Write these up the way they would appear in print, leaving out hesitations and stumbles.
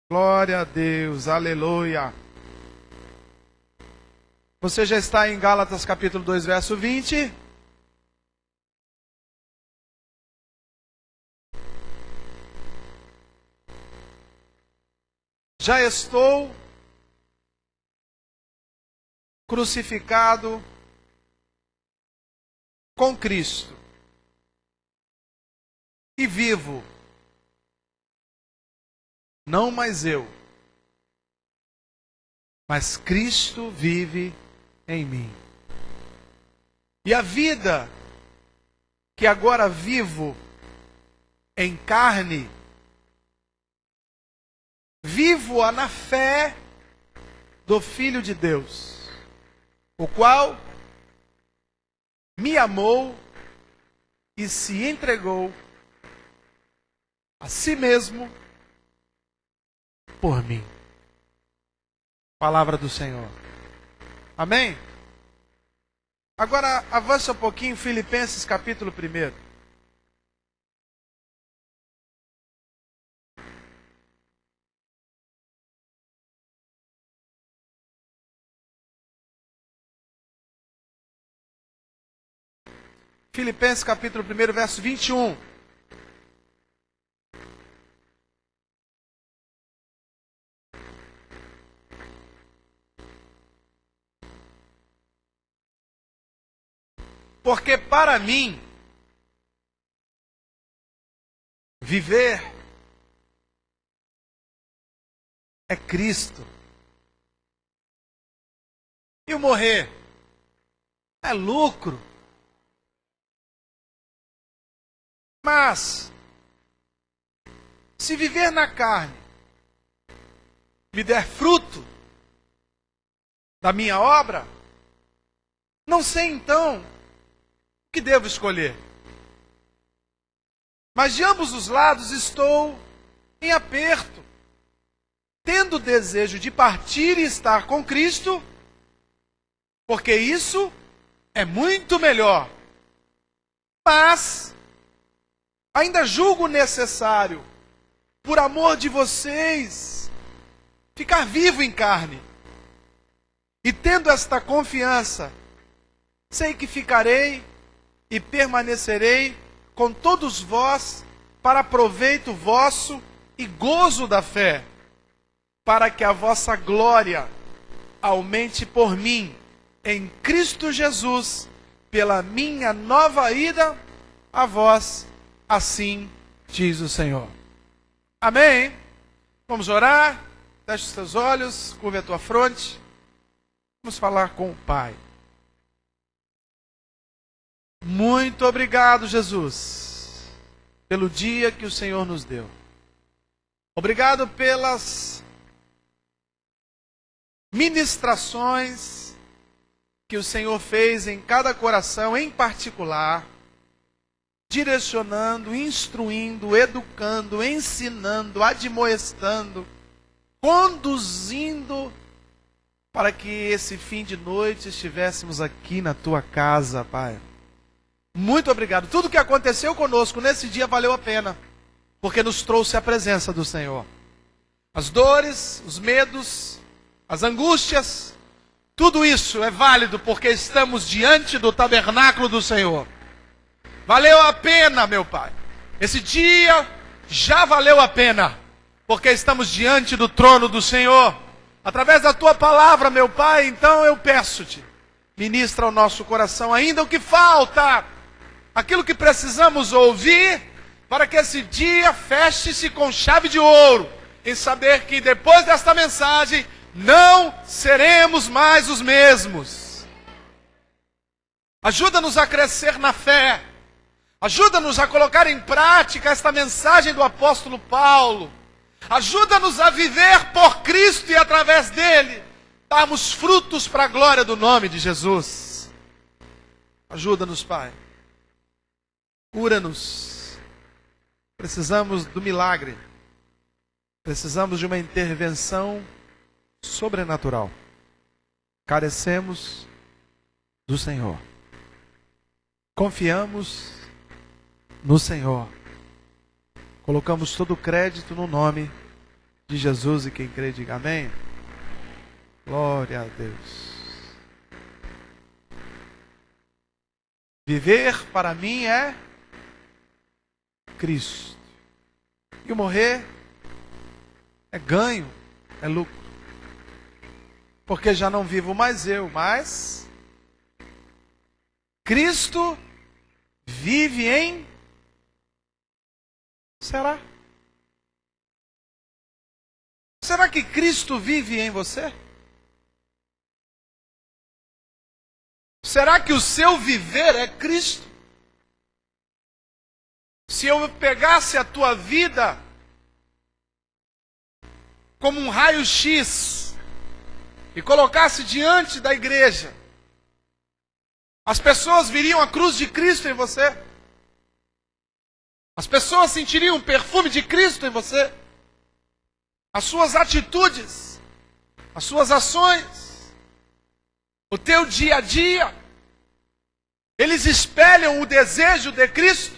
Glória a Deus, aleluia. Você já está em Gálatas capítulo 2, verso 20? Já estou crucificado com Cristo e vivo, não mais eu, mas Cristo vive em mim. E a vida que agora vivo em carne, vivo-a na fé do Filho de Deus, o qual me amou e se entregou a si mesmo por mim. Palavra do Senhor. Amém? Agora avança um pouquinho, Filipenses capítulo 1. Filipenses capítulo 1, verso 21. Porque para mim, viver é Cristo. E o morrer é lucro. Mas, se viver na carne me der fruto da minha obra, não sei então o que devo escolher. Mas de ambos os lados estou em aperto, tendo o desejo de partir e estar com Cristo, porque isso é muito melhor. Mas ainda julgo necessário, por amor de vocês, ficar vivo em carne. E tendo esta confiança, sei que ficarei e permanecerei com todos vós para proveito vosso e gozo da fé, para que a vossa glória aumente por mim em Cristo Jesus, pela minha nova ida a vós, assim diz o Senhor. Amém? Vamos orar? Feche os teus olhos, curve a tua fronte. Vamos falar com o Pai. Muito obrigado, Jesus, pelo dia que o Senhor nos deu. Obrigado pelas ministrações que o Senhor fez em cada coração em particular, direcionando, instruindo, educando, ensinando, admoestando, conduzindo, para que esse fim de noite estivéssemos aqui na tua casa, Pai. Muito obrigado. Tudo que aconteceu conosco nesse dia valeu a pena, porque nos trouxe a presença do Senhor. As dores, os medos, as angústias, tudo isso é válido porque estamos diante do tabernáculo do Senhor. Valeu a pena, meu Pai. Esse dia já valeu a pena, porque estamos diante do trono do Senhor. Através da tua palavra, meu Pai, então eu peço-te, ministra ao nosso coração ainda o que falta, aquilo que precisamos ouvir, para que esse dia feche-se com chave de ouro, em saber que depois desta mensagem, não seremos mais os mesmos. Ajuda-nos a crescer na fé. Ajuda-nos a colocar em prática esta mensagem do apóstolo Paulo. Ajuda-nos a viver por Cristo e através dele darmos frutos para a glória do nome de Jesus. Ajuda-nos, Pai. Cura-nos. Precisamos do milagre. Precisamos de uma intervenção sobrenatural. Carecemos do Senhor. Confiamos no Senhor. Colocamos todo o crédito no nome de Jesus, e quem crê diga amém. Glória a Deus. Viver para mim é Cristo. E o morrer é ganho, é lucro. Porque já não vivo mais eu, mas Cristo vive em... Será? Será que Cristo vive em você? Será que o seu viver é Cristo? Se eu pegasse a tua vida como um raio-x e colocasse diante da igreja, as pessoas viriam a cruz de Cristo em você? As pessoas sentiriam o perfume de Cristo em você? As suas atitudes, as suas ações, o teu dia a dia, eles espelham o desejo de Cristo?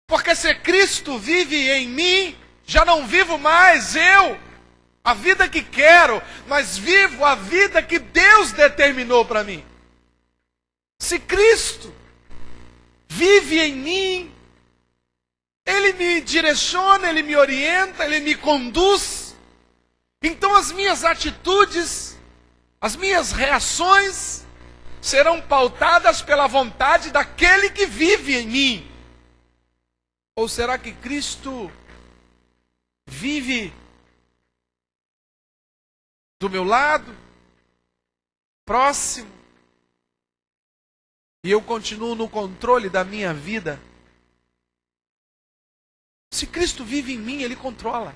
Porque se Cristo vive em mim, já não vivo mais eu, a vida que quero, mas vivo a vida que Deus determinou para mim. Se Cristo vive em mim, Ele me direciona, Ele me orienta, Ele me conduz. Então as minhas atitudes, as minhas reações serão pautadas pela vontade daquele que vive em mim. Ou será que Cristo vive do meu lado, próximo, e eu continuo no controle da minha vida? Se Cristo vive em mim, Ele controla.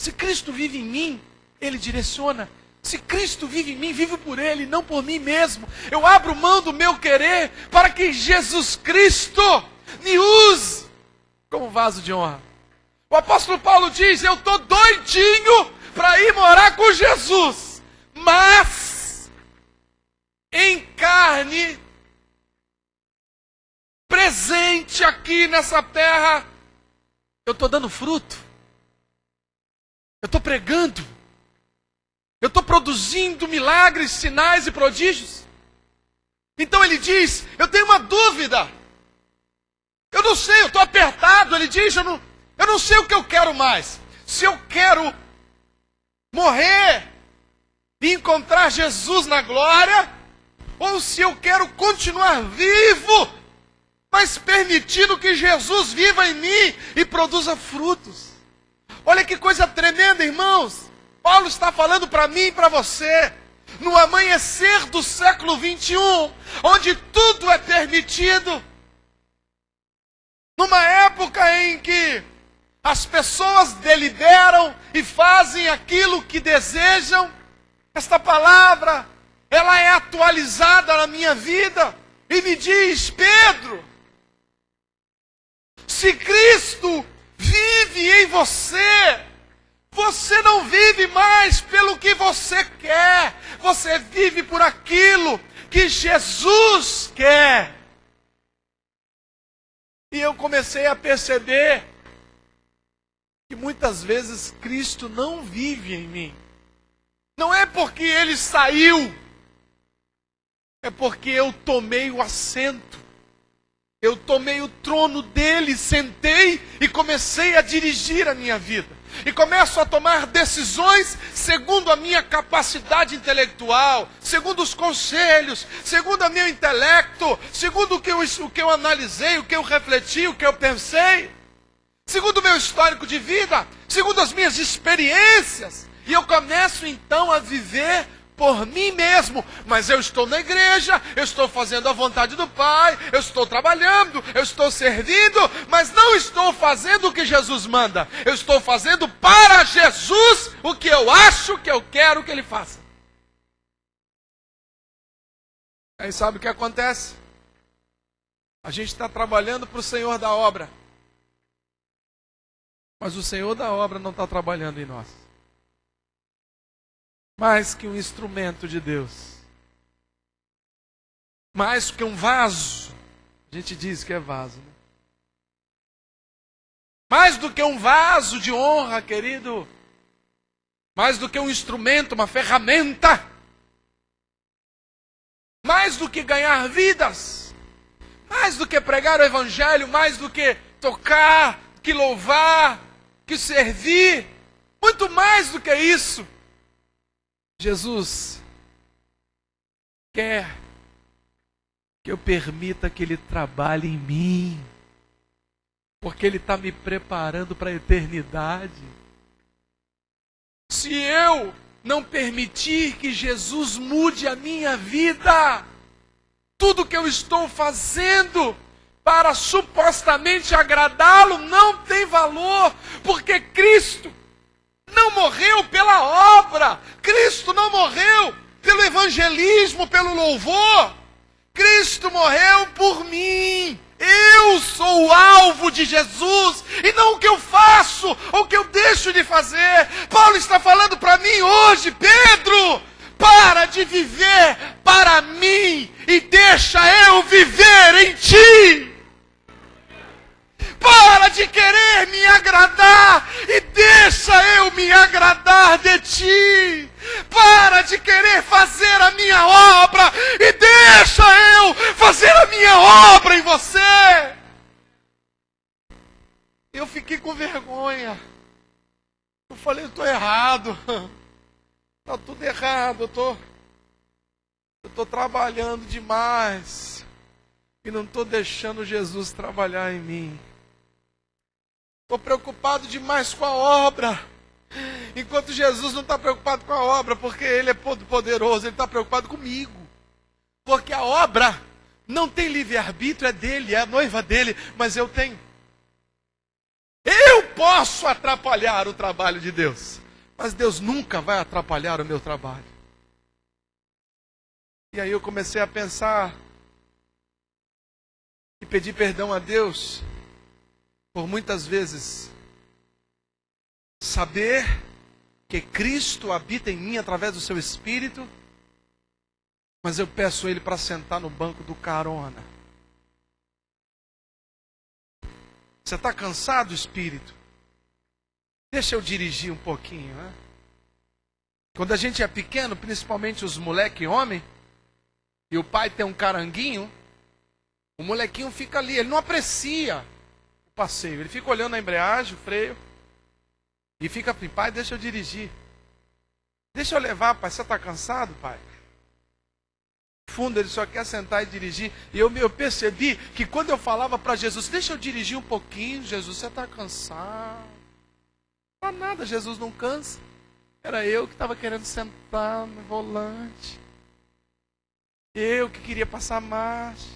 Se Cristo vive em mim, Ele direciona. Se Cristo vive em mim, vivo por Ele, não por mim mesmo. Eu abro mão do meu querer para que Jesus Cristo me use como vaso de honra. O apóstolo Paulo diz: eu estou doidinho para ir morar com Jesus, mas em carne, presente aqui nessa terra, eu estou dando fruto, eu estou pregando, eu estou produzindo milagres, sinais e prodígios. Então ele diz: eu tenho uma dúvida, eu não sei, eu estou apertado. Ele diz: eu não sei o que eu quero mais. Se eu quero morrer e encontrar Jesus na glória, ou se eu quero continuar vivo, mas permitindo que Jesus viva em mim e produza frutos. Olha que coisa tremenda, irmãos. Paulo está falando para mim e para você, no amanhecer do século 21, onde tudo é permitido, numa época em que as pessoas deliberam e fazem aquilo que desejam. Esta palavra, ela é atualizada na minha vida e me diz: Pedro, se Cristo vive em você, você não vive mais pelo que você quer, você vive por aquilo que Jesus quer. E eu comecei a perceber que muitas vezes Cristo não vive em mim. Não é porque Ele saiu, é porque eu tomei o assento. Eu tomei o trono dele, sentei e comecei a dirigir a minha vida. E começo a tomar decisões segundo a minha capacidade intelectual, segundo os conselhos, segundo o meu intelecto, segundo o que eu analisei, o que eu refleti, o que eu pensei, segundo o meu histórico de vida, segundo as minhas experiências. E eu começo então a viver por mim mesmo, mas eu estou na igreja, eu estou fazendo a vontade do Pai, eu estou trabalhando, eu estou servindo, mas não estou fazendo o que Jesus manda. Eu estou fazendo para Jesus o que eu acho que eu quero que Ele faça. Aí sabe o que acontece? A gente está trabalhando para o Senhor da obra, mas o Senhor da obra não está trabalhando em nós. Mais que um instrumento de Deus, mais que um vaso. A gente diz que é vaso, né? Mais do que um vaso de honra, querido. Mais do que um instrumento, uma ferramenta. Mais do que ganhar vidas. Mais do que pregar o evangelho, mais do que tocar, que louvar, que servir. Muito mais do que isso. Jesus quer que eu permita que Ele trabalhe em mim. Porque Ele está me preparando para a eternidade. Se eu não permitir que Jesus mude a minha vida, tudo que eu estou fazendo para supostamente agradá-lo não tem valor, porque Cristo não morreu pela obra, Cristo não morreu pelo evangelismo, pelo louvor, Cristo morreu por mim. Eu sou o alvo de Jesus, e não o que eu faço, ou o que eu deixo de fazer. Paulo está falando para mim hoje: Pedro, para de viver para mim, e deixa eu viver em ti. Para de querer me agradar, e deixa eu me agradar de ti. Para de querer fazer a minha obra, e deixa eu fazer a minha obra em você. Eu fiquei com vergonha. Eu falei, eu estou errado. Está tudo errado. Eu estou trabalhando demais. E não estou deixando Jesus trabalhar em mim. Estou preocupado demais com a obra. Enquanto Jesus não está preocupado com a obra, porque Ele é poderoso, Ele está preocupado comigo. Porque a obra não tem livre-arbítrio, é dele, é a noiva dele, mas eu tenho. Eu posso atrapalhar o trabalho de Deus, mas Deus nunca vai atrapalhar o meu trabalho. E aí eu comecei a pensar e pedir perdão a Deus por muitas vezes saber que Cristo habita em mim através do seu Espírito, mas eu peço a Ele para sentar no banco do carona. Você está cansado, Espírito? Deixa eu dirigir um pouquinho, né? Quando a gente é pequeno, principalmente os moleque homem, e o pai tem um caranguinho, o molequinho fica ali, ele não aprecia o passeio, ele fica olhando a embreagem, o freio, e fica assim: pai, deixa eu dirigir. Deixa eu levar, pai, você está cansado, pai? No fundo, ele só quer sentar e dirigir. E eu percebi que quando eu falava para Jesus, deixa eu dirigir um pouquinho, Jesus, você está cansado. Não dá nada, Jesus não cansa. Era eu que estava querendo sentar no volante. Eu que queria passar marcha.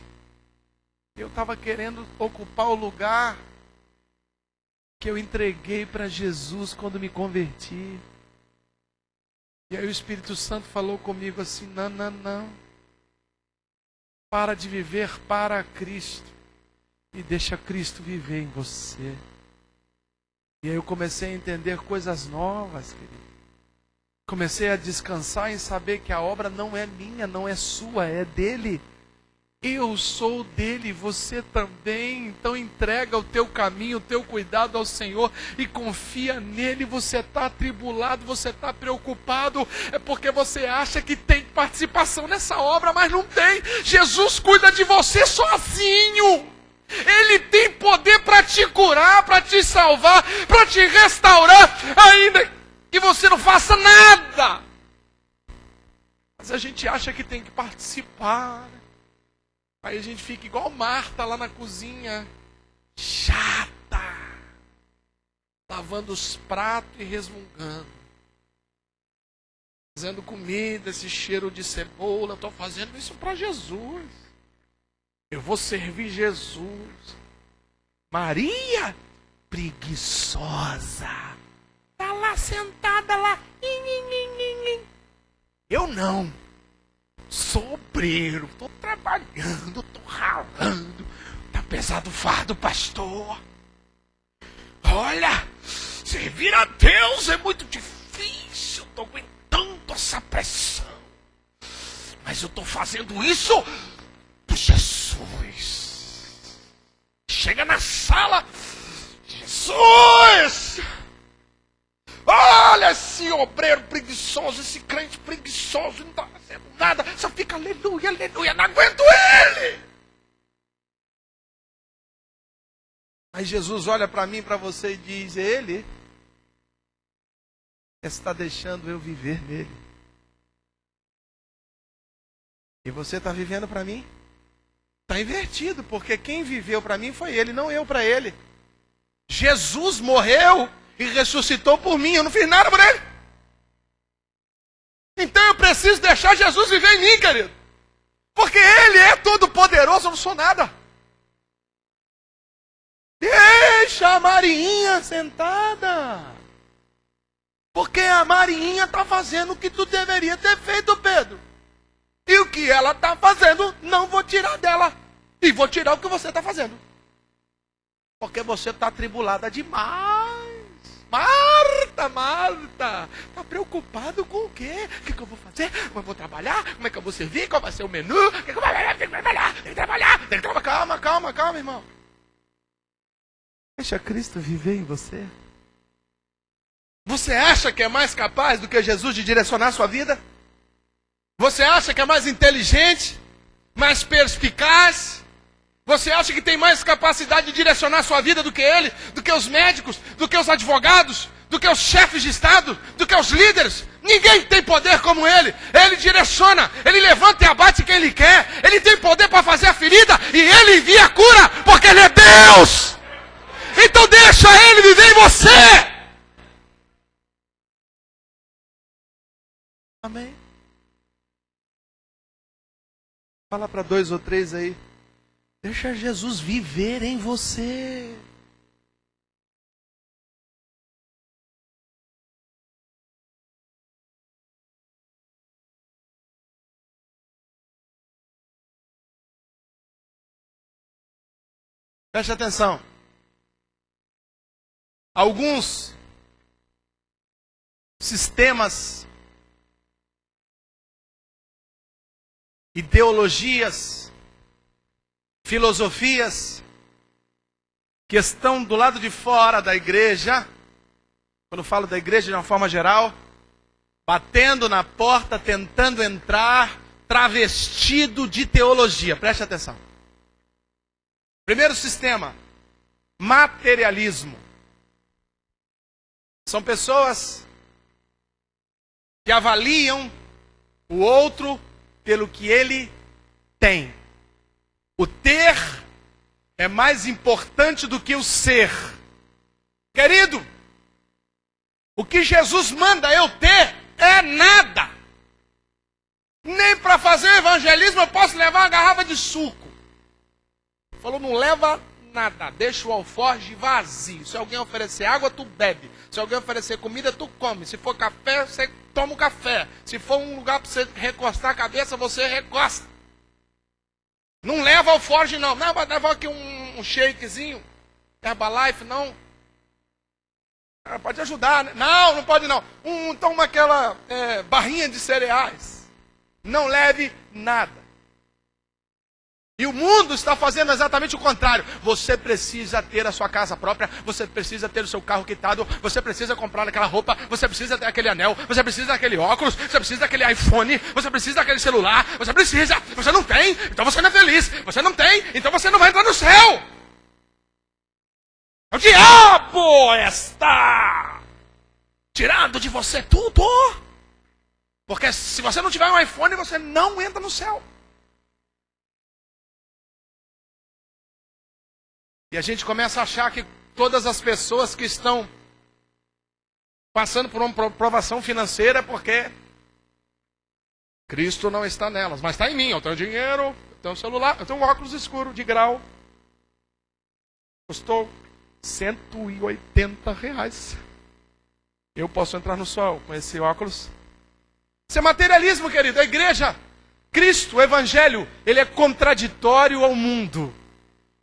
Eu estava querendo ocupar o lugar que eu entreguei para Jesus quando me converti. E aí o Espírito Santo falou comigo assim: não. Para de viver para Cristo e deixa Cristo viver em você. E aí eu comecei a entender coisas novas, querido. Comecei a descansar em saber que a obra não é minha, não é sua, é dele. Eu sou dele, você também. Então entrega o teu caminho, o teu cuidado ao Senhor e confia nele. Você está atribulado, você está preocupado, é porque você acha que tem participação nessa obra, mas não tem. Jesus cuida de você sozinho. Ele tem poder para te curar, para te salvar, para te restaurar, ainda que você não faça nada. Mas a gente acha que tem que participar. Aí a gente fica igual Marta lá na cozinha, chata, lavando os pratos e resmungando, fazendo comida, esse cheiro de cebola. Eu estou fazendo isso para Jesus. Eu vou servir Jesus. Maria, preguiçosa, está lá sentada lá. Eu não. Sou obreiro, estou trabalhando, estou ralando. Está pesado o fardo, pastor. Olha, servir a Deus é muito difícil. Estou aguentando essa pressão. Mas eu estou fazendo isso por Jesus. Chega na sala, Jesus! Olha esse obreiro preguiçoso, esse crente preguiçoso, não está fazendo nada, só fica aleluia, aleluia, não aguento ele. Aí Jesus olha para mim, para você e diz: ele está deixando eu viver nele. E você está vivendo para mim? Está invertido, porque quem viveu para mim foi ele, não eu para ele. Jesus morreu e ressuscitou por mim, eu não fiz nada por ele. Então eu preciso deixar Jesus viver em mim, querido. Porque ele é todo poderoso, eu não sou nada. Deixa a Marinha sentada. Porque a Marinha está fazendo o que tu deveria ter feito, Pedro. E o que ela está fazendo, não vou tirar dela. E vou tirar o que você está fazendo. Porque você está atribulada demais. Marta, está preocupado com o quê? O que eu vou fazer? Como eu vou trabalhar? Como é que eu vou servir? Qual vai ser o menu? Tem que trabalhar. Calma, irmão. Deixa Cristo viver em você. Você acha que é mais capaz do que Jesus de direcionar a sua vida? Você acha que é mais inteligente? Mais perspicaz? Você acha que tem mais capacidade de direcionar a sua vida do que ele? Do que os médicos? Do que os advogados? Do que os chefes de Estado? Do que os líderes? Ninguém tem poder como ele. Ele direciona, ele levanta e abate quem ele quer. Ele tem poder para fazer a ferida e ele envia a cura, porque ele é Deus. Então deixa ele viver em você. Amém. Fala para 2 ou 3 aí. Deixa Jesus viver em você. Preste atenção. Alguns sistemas, ideologias, filosofias que estão do lado de fora da igreja, quando falo da igreja de uma forma geral, batendo na porta, tentando entrar, travestido de teologia. Preste atenção. Primeiro sistema, materialismo. São pessoas que avaliam o outro pelo que ele tem. O ter é mais importante do que o ser. Querido, o que Jesus manda eu ter é nada. Nem para fazer evangelismo eu posso levar uma garrafa de suco. Falou, não leva nada, deixa o alforje vazio. Se alguém oferecer água, tu bebe. Se alguém oferecer comida, tu come. Se for café, você toma o café. Se for um lugar para você recostar a cabeça, você recosta. Não leva alforje não. Não, vai levar aqui um shakezinho, Herbalife, não. Pode ajudar, né? Não pode não. Toma aquela barrinha de cereais. Não leve nada. E o mundo está fazendo exatamente o contrário. Você precisa ter a sua casa própria, você precisa ter o seu carro quitado, você precisa comprar aquela roupa, você precisa ter aquele anel, você precisa daquele óculos, você precisa daquele iPhone, você precisa daquele celular, você não tem, então você não é feliz, você não tem, então você não vai entrar no céu. O diabo está tirando de você tudo. Porque se você não tiver um iPhone, você não entra no céu. E a gente começa a achar que todas as pessoas que estão passando por uma provação financeira é porque Cristo não está nelas. Mas está em mim, eu tenho dinheiro, eu tenho celular, eu tenho um óculos escuro de grau. Custou R$180. Eu posso entrar no sol com esse óculos. Isso é materialismo, querido. A igreja, Cristo, o Evangelho, ele é contraditório ao mundo.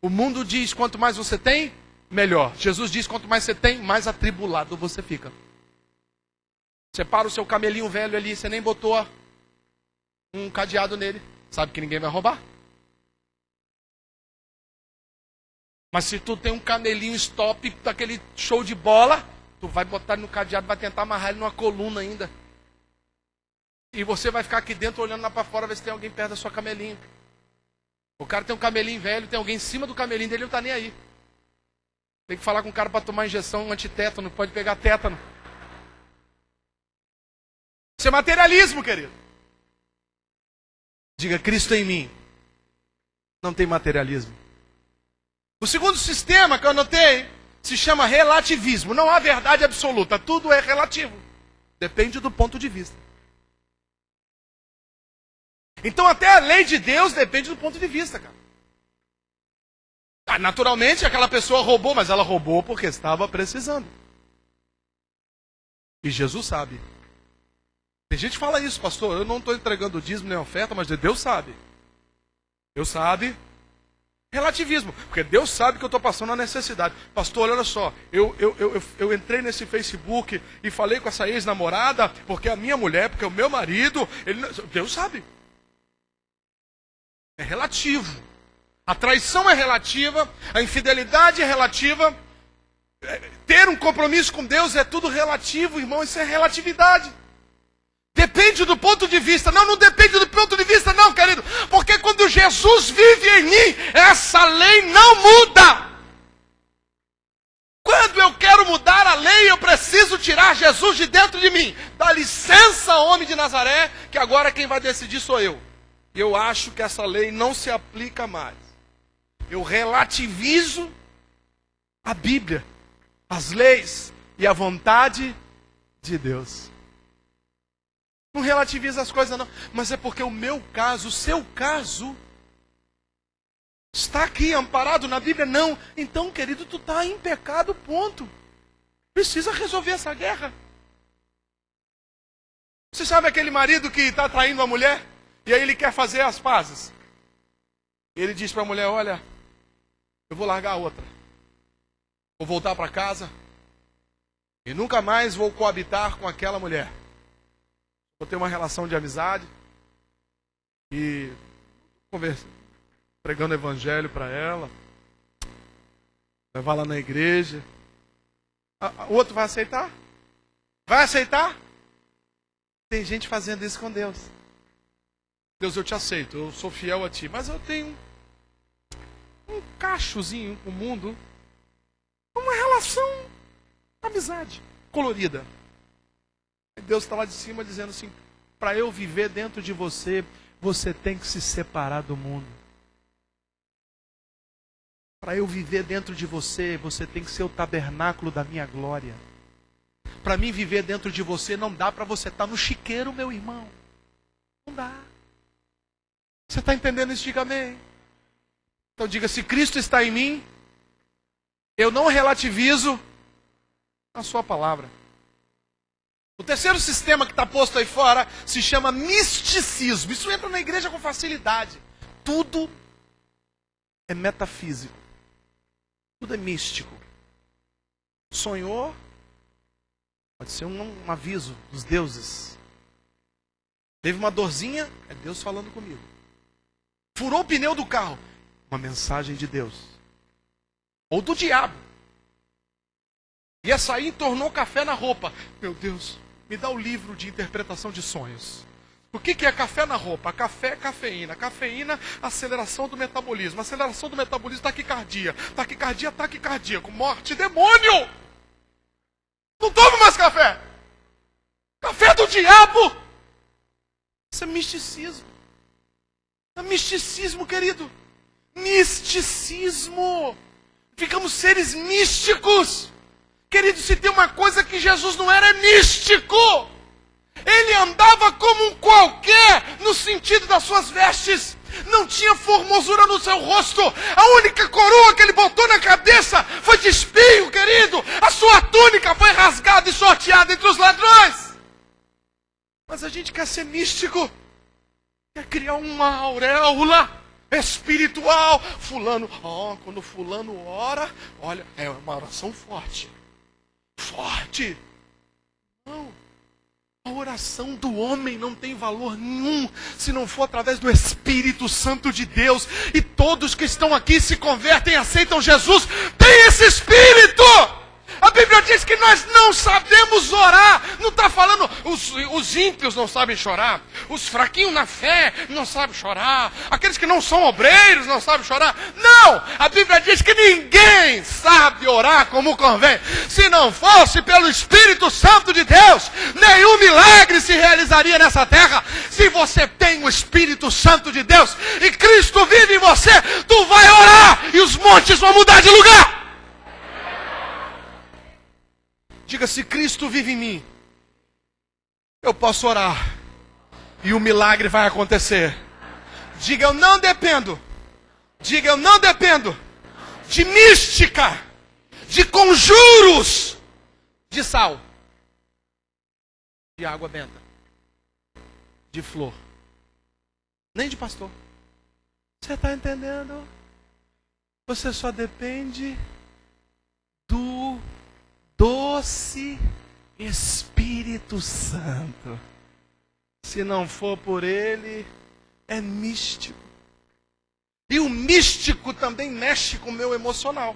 O mundo diz, quanto mais você tem, melhor. Jesus diz, quanto mais você tem, mais atribulado você fica. Separa o seu camelinho velho ali, você nem botou um cadeado nele. Sabe que ninguém vai roubar? Mas se tu tem um camelinho stop daquele show de bola, tu vai botar ele no cadeado, vai tentar amarrar ele numa coluna ainda. E você vai ficar aqui dentro olhando lá para fora, ver se tem alguém perto da sua camelinho. O cara tem um camelinho velho, tem alguém em cima do camelinho dele, ele não tá nem aí. Tem que falar com o cara para tomar injeção antitétano, pode pegar tétano. Isso é materialismo, querido. Diga, Cristo em mim. Não tem materialismo. O segundo sistema que eu anotei se chama relativismo. Não há verdade absoluta, tudo é relativo. Depende do ponto de vista. Então até a lei de Deus depende do ponto de vista, cara. Naturalmente aquela pessoa roubou, mas ela roubou porque estava precisando. E Jesus sabe. Tem gente que fala isso, pastor, eu não estou entregando o dízimo nem a oferta, mas Deus sabe. Deus sabe. Relativismo, porque Deus sabe que eu estou passando a necessidade. Pastor, olha só, eu entrei nesse Facebook e falei com essa ex-namorada, porque a minha mulher, porque o meu marido, Deus sabe. É relativo. A traição é relativa, a infidelidade é relativa, ter um compromisso com Deus é tudo relativo, irmão, isso é relatividade. Depende do ponto de vista. Não depende do ponto de vista não, querido. Porque quando Jesus vive em mim, essa lei não muda. Quando eu quero mudar a lei, eu preciso tirar Jesus de dentro de mim. Dá licença, homem de Nazaré, que agora quem vai decidir sou eu. Eu acho que essa lei não se aplica mais. Eu relativizo a Bíblia, as leis e a vontade de Deus. Não relativiza as coisas não, mas é porque o meu caso, o seu caso, está aqui amparado na Bíblia? Não. Então, querido, tu está em pecado, ponto. Precisa resolver essa guerra. Você sabe aquele marido que está traindo a mulher? E aí ele quer fazer as pazes. Ele diz para a mulher, olha, eu vou largar a outra. Vou voltar para casa. E nunca mais vou coabitar com aquela mulher. Vou ter uma relação de amizade. E conversa, pregando o evangelho para ela. Levar lá na igreja. O outro vai aceitar? Vai aceitar? Tem gente fazendo isso com Deus. Deus, eu te aceito, eu sou fiel a ti. Mas eu tenho um cachozinho com o mundo. Uma relação, amizade, colorida. Deus está lá de cima dizendo assim, para eu viver dentro de você, você tem que se separar do mundo. Para eu viver dentro de você, você tem que ser o tabernáculo da minha glória. Para mim viver dentro de você, não dá para você estar no chiqueiro, meu irmão. Não dá. Você está entendendo isso? Diga amém. Então diga, se Cristo está em mim, eu não relativizo a sua palavra. O terceiro sistema que está posto aí fora se chama misticismo. Isso entra na igreja com facilidade. Tudo é metafísico. Tudo é místico. Sonhou, pode ser um aviso dos deuses. Teve uma dorzinha, é Deus falando comigo. Furou o pneu do carro, uma mensagem de Deus. Ou do diabo. Ia sair e entornou café na roupa. Meu Deus, me dá o livro de interpretação de sonhos. O que é café na roupa? Café é cafeína. Cafeína, aceleração do metabolismo. Aceleração do metabolismo, taquicardia. Taquicardia, taquicardíaco. Morte, demônio! Não tome mais café! Café do diabo! Isso é misticismo. É misticismo, querido. Misticismo. Ficamos seres místicos. Querido, se tem uma coisa que Jesus não era, é místico. Ele andava como um qualquer, no sentido das suas vestes. Não tinha formosura no seu rosto. A única coroa que ele botou na cabeça foi de espinho, querido. A sua túnica foi rasgada e sorteada entre os ladrões. Mas a gente quer ser místico. Quer criar uma auréola espiritual. Fulano, quando fulano ora, olha, é uma oração forte. Forte. Não. A oração do homem não tem valor nenhum se não for através do Espírito Santo de Deus. E todos que estão aqui se convertem e aceitam Jesus, tem esse Espírito. A Bíblia diz que nós não sabemos orar. Não está falando os ímpios não sabem chorar, os fraquinhos na fé não sabem chorar, aqueles que não são obreiros não sabem chorar. Não! A Bíblia diz que ninguém sabe orar como convém. Se não fosse pelo Espírito Santo de Deus, nenhum milagre se realizaria nessa terra. Se você tem o Espírito Santo de Deus e Cristo vive em você, tu vai orar e os montes vão mudar de lugar. Diga, se Cristo vive em mim, eu posso orar e o milagre vai acontecer. Diga, eu não dependo. Diga, eu não dependo de mística, de conjuros, de sal, de água benta, de flor, nem de pastor. Você está entendendo? Você só depende do doce Espírito Santo. Se não for por ele, é místico. E o místico também mexe com o meu emocional.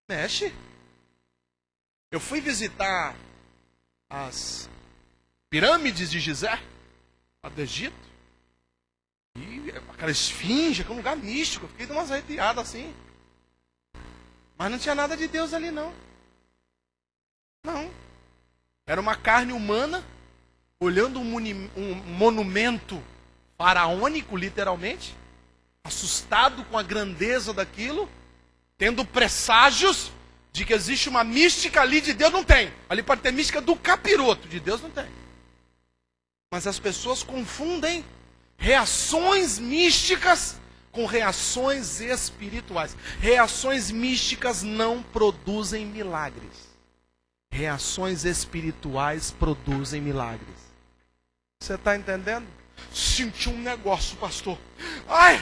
Mexe. Eu fui visitar as pirâmides de Gizé, lá do Egito. E aquela esfinge, aquele lugar místico. Eu fiquei de umas arrepiadas assim. Mas não tinha nada de Deus ali não. Não. Era uma carne humana, olhando um monumento faraônico, literalmente, assustado com a grandeza daquilo, tendo presságios de que existe uma mística ali de Deus. Não tem. Ali pode ter mística do capiroto, de Deus não tem. Mas as pessoas confundem reações místicas com reações espirituais. Reações místicas não produzem milagres. Reações espirituais produzem milagres. Você está entendendo? Senti um negócio, pastor. Ai,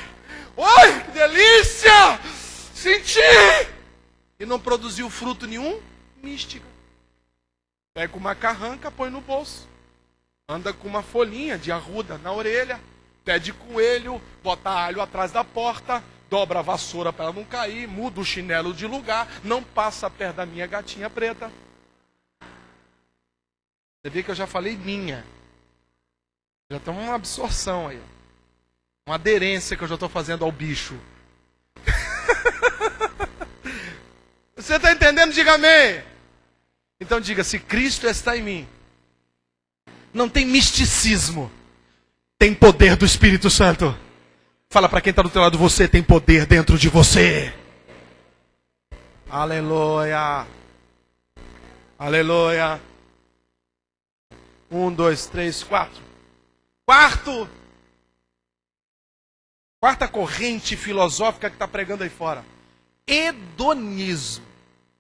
que delícia! Senti! E não produziu fruto nenhum? Mística. Pega uma carranca, põe no bolso. Anda com uma folhinha de arruda na orelha. Pé de coelho, bota alho atrás da porta. Dobra a vassoura para ela não cair. Muda o chinelo de lugar. Não passa perto da minha gatinha preta. Você vê que eu já falei minha. Já tem uma absorção aí. Uma aderência que eu já estou fazendo ao bicho. Você está entendendo? Diga amém. Então diga, se Cristo está em mim, não tem misticismo. Tem poder do Espírito Santo. Fala para quem está do teu lado, você tem poder dentro de você. Aleluia. Aleluia. 1, 2, 3, 4. Quarta corrente filosófica que está pregando aí fora. Hedonismo.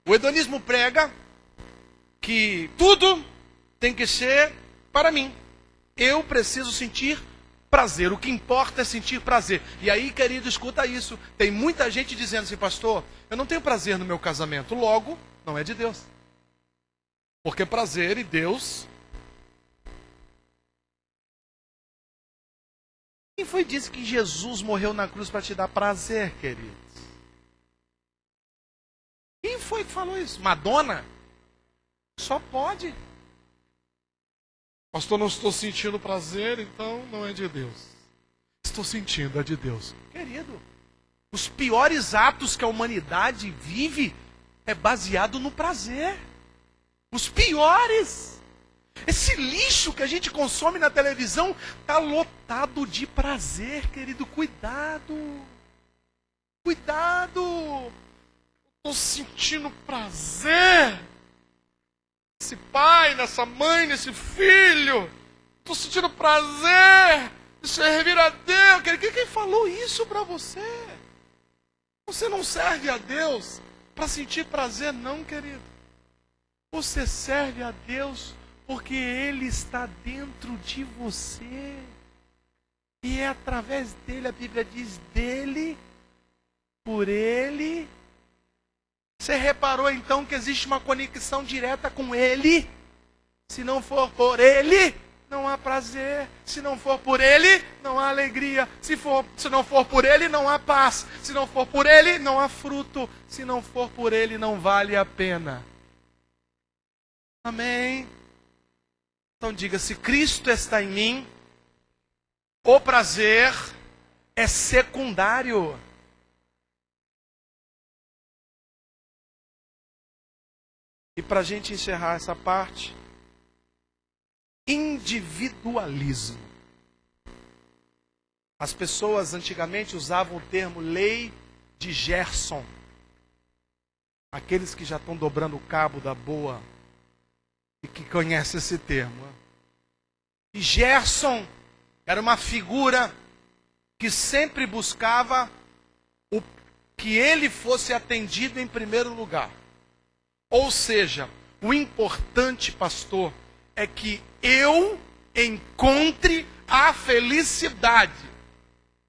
O hedonismo prega que tudo tem que ser para mim. Eu preciso sentir prazer. O que importa é sentir prazer. E aí, querido, escuta isso. Tem muita gente dizendo assim, pastor, eu não tenho prazer no meu casamento. Logo, não é de Deus. Porque prazer e Deus... Quem foi que disse que Jesus morreu na cruz para te dar prazer, queridos? Quem foi que falou isso? Madonna? Só pode. Pastor, não estou sentindo prazer, então não é de Deus. Estou sentindo, é de Deus. Querido, os piores atos que a humanidade vive é baseado no prazer. Os piores. Esse lixo que a gente consome na televisão está lotado de prazer, querido. Cuidado. Cuidado. Estou sentindo prazer. Nesse pai, nessa mãe, nesse filho. Estou sentindo prazer de servir a Deus. Quem falou isso para você? Você não serve a Deus para sentir prazer, não, querido. Você serve a Deus porque Ele está dentro de você. E é através dele, a Bíblia diz, dele, por Ele. Você reparou então que existe uma conexão direta com Ele? Se não for por Ele, não há prazer. Se não for por Ele, não há alegria. Se não for por Ele, não há paz. Se não for por Ele, não há fruto. Se não for por Ele, não vale a pena. Amém? Então diga, se Cristo está em mim, o prazer é secundário. E para a gente encerrar essa parte, individualismo. As pessoas antigamente usavam o termo lei de Gerson. Aqueles que já estão dobrando o cabo da boa e que conhecem esse termo. E Gerson era uma figura que sempre buscava que ele fosse atendido em primeiro lugar. Ou seja, o importante, pastor, é que eu encontre a felicidade,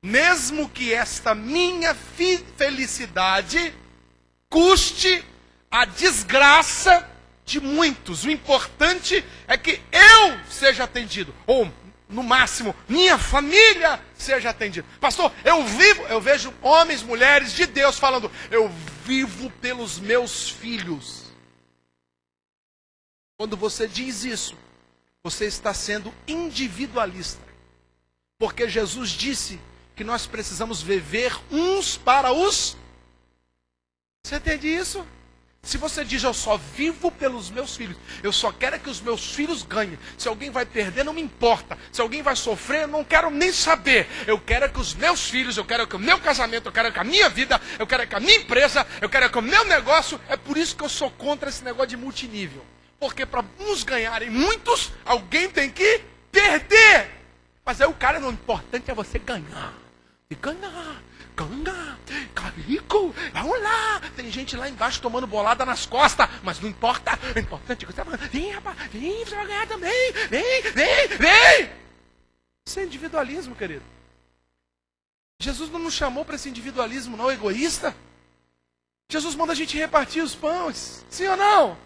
mesmo que esta minha felicidade custe a desgraça de muitos. O importante é que eu seja atendido, ou no máximo, minha família seja atendida. Pastor, eu vejo homens, mulheres de Deus falando, eu vivo pelos meus filhos. Quando você diz isso, você está sendo individualista. Porque Jesus disse que nós precisamos viver uns para os... Você entende isso? Se você diz, eu só vivo pelos meus filhos, eu só quero que os meus filhos ganhem. Se alguém vai perder, não me importa. Se alguém vai sofrer, eu não quero nem saber. Eu quero que os meus filhos, eu quero que o meu casamento, eu quero que a minha vida, eu quero que a minha empresa, eu quero que o meu negócio. É por isso que eu sou contra esse negócio de multinível. Porque para uns ganharem muitos, alguém tem que perder. Mas aí o cara, não, o importante é você ganhar. E ganhar. Ficar rico, vamos lá. Tem gente lá embaixo tomando bolada nas costas, mas não importa. O importante é que você vai. Vem, rapaz, vem, você vai ganhar também. Vem. Isso é individualismo, querido. Jesus não nos chamou para esse individualismo, não, egoísta. Jesus manda a gente repartir os pães, sim ou não?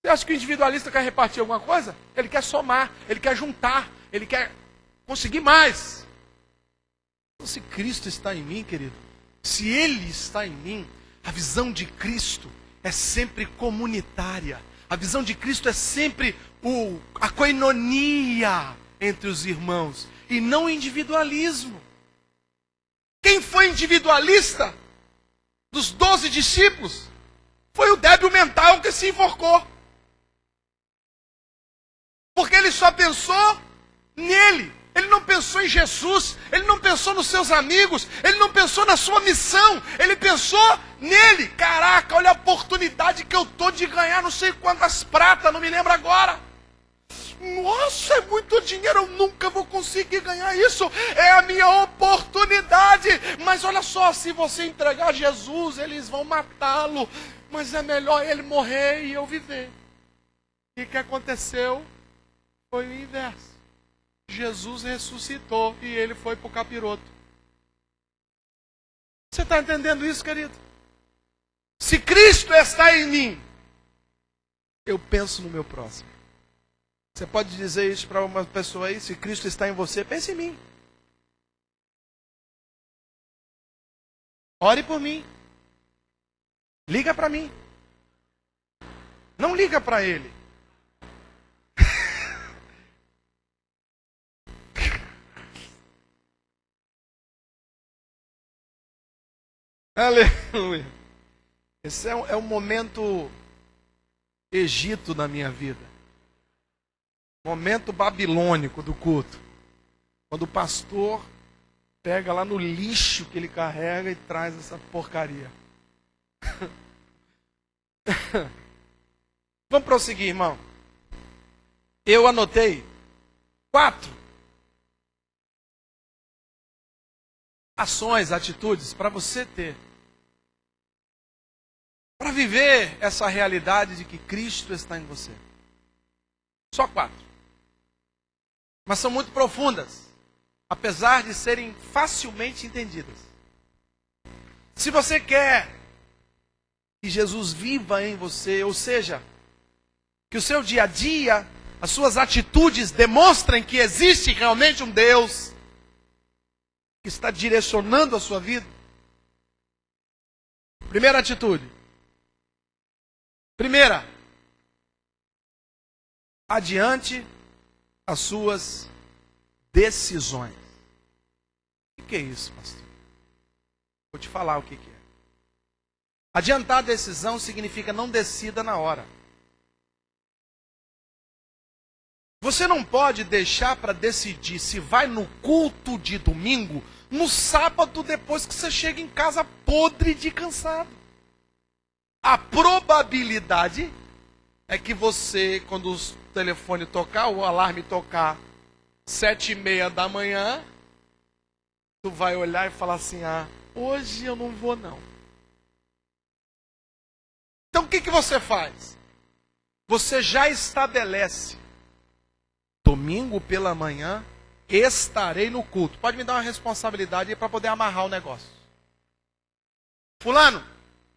Você acha que o individualista quer repartir alguma coisa? Ele quer somar, ele quer juntar, ele quer conseguir mais. Então, se Cristo está em mim, querido, se Ele está em mim, a visão de Cristo é sempre comunitária. A visão de Cristo é sempre a koinonia entre os irmãos, e não individualismo. Quem foi individualista dos 12 discípulos foi o débil mental que se enforcou. Porque ele só pensou nele. Ele não pensou em Jesus, ele não pensou nos seus amigos, ele não pensou na sua missão, ele pensou nele. Caraca, olha a oportunidade que eu estou de ganhar não sei quantas pratas, não me lembro agora. Nossa, é muito dinheiro, eu nunca vou conseguir ganhar isso. É a minha oportunidade. Mas olha só, se você entregar Jesus, eles vão matá-lo. Mas é melhor ele morrer e eu viver. E o que aconteceu foi o inverso. Jesus ressuscitou e ele foi para o capiroto. Você está entendendo isso, querido? Se Cristo está em mim, eu penso no meu próximo. Você pode dizer isso para uma pessoa aí, se Cristo está em você, pense em mim. Ore por mim. Liga para mim. Não liga para ele. Aleluia. Esse é um momento Egito na minha vida. Momento babilônico do culto. Quando o pastor pega lá no lixo que ele carrega e traz essa porcaria. Vamos prosseguir, irmão. Eu anotei 4 ações, atitudes para você ter. Para viver essa realidade de que Cristo está em você. Só 4. Mas são muito profundas, apesar de serem facilmente entendidas. Se você quer que Jesus viva em você, ou seja, Que o seu dia a dia, as suas atitudes demonstrem que existe realmente um Deus que está direcionando a sua vida? Primeira atitude. Primeira, adiante as suas decisões. O que é isso, pastor? Vou te falar o que é. Adiantar a decisão significa não decida na hora. Você não pode deixar para decidir se vai no culto de domingo no sábado depois que você chega em casa podre de cansado. A probabilidade é que você, quando o telefone tocar, o alarme tocar 7:30 da manhã, tu vai olhar e falar assim, hoje eu não vou não. Então o que você faz? Você já estabelece, domingo pela manhã, estarei no culto. Pode me dar uma responsabilidade aí para poder amarrar o negócio. Fulano,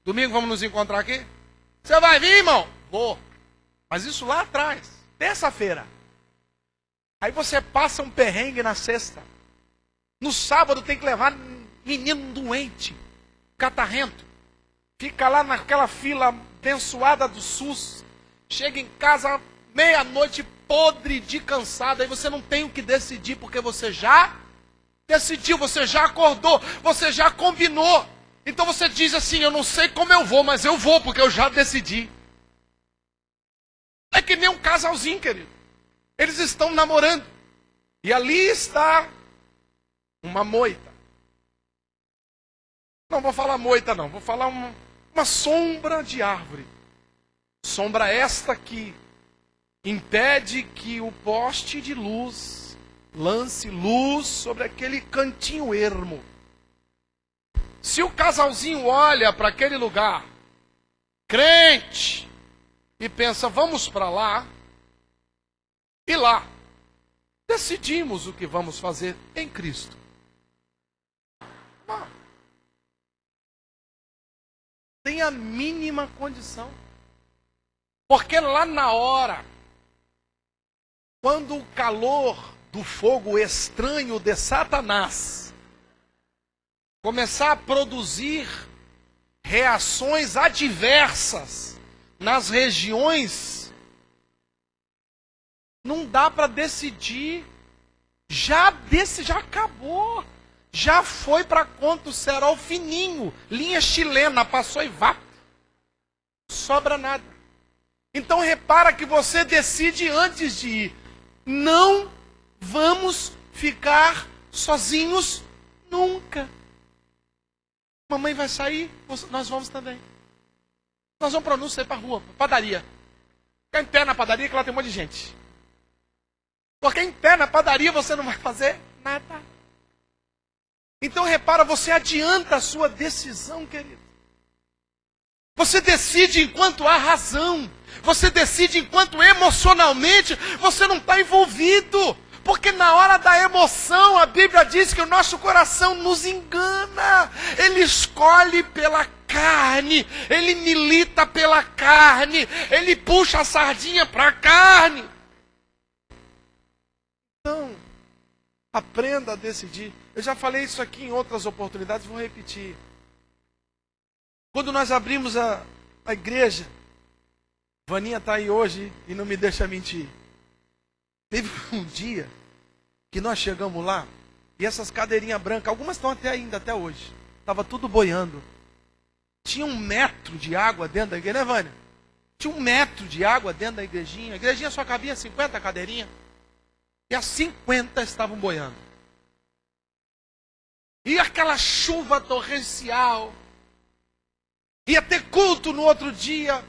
domingo vamos nos encontrar aqui? Você vai vir, irmão? Vou. Mas isso lá atrás, terça-feira. Aí você passa um perrengue na sexta. No sábado tem que levar menino doente, catarrento. Fica lá naquela fila abençoada do SUS. Chega em casa meia-noite podre de cansado. Aí você não tem o que decidir porque você já decidiu, você já acordou, você já combinou. Então você diz assim, eu não sei como eu vou, mas eu vou porque eu já decidi. É que nem um casalzinho, querido. Eles estão namorando. E ali está uma moita. Não vou falar moita não, vou falar uma sombra de árvore. Sombra esta que impede que o poste de luz lance luz sobre aquele cantinho ermo. Se o casalzinho olha para aquele lugar, crente, e pensa, vamos para lá, e lá, decidimos o que vamos fazer em Cristo. Tem a mínima condição. Porque lá na hora, quando o calor do fogo estranho de Satanás começar a produzir reações adversas nas regiões, não dá para decidir, já acabou, já foi para conta o cerol fininho, linha chilena, passou e vá, sobra nada. Então repara que você decide antes de ir, não vamos ficar sozinhos nunca. Mamãe vai sair, nós vamos também. Nós vamos para não sair para a rua, padaria. Ficar em pé na padaria que lá tem um monte de gente. Porque em pé na padaria você não vai fazer nada. Então repara, você adianta a sua decisão, querido. Você decide enquanto há razão. Você decide enquanto emocionalmente você não está envolvido. Porque na hora da emoção, a Bíblia diz que o nosso coração nos engana. Ele escolhe pela carne, ele milita pela carne, ele puxa a sardinha para a carne. Então, aprenda a decidir. Eu já falei isso aqui em outras oportunidades, vou repetir. Quando nós abrimos a igreja, Vaninha está aí hoje e não me deixa mentir. Teve um dia que nós chegamos lá e essas cadeirinhas brancas, algumas estão até hoje, estava tudo boiando. Tinha 1 metro de água dentro da igreja, né, Vânia? Tinha 1 metro de água dentro da igrejinha. A igrejinha só cabia 50 cadeirinhas. E as 50 estavam boiando. E aquela chuva torrencial. Ia ter culto no outro dia.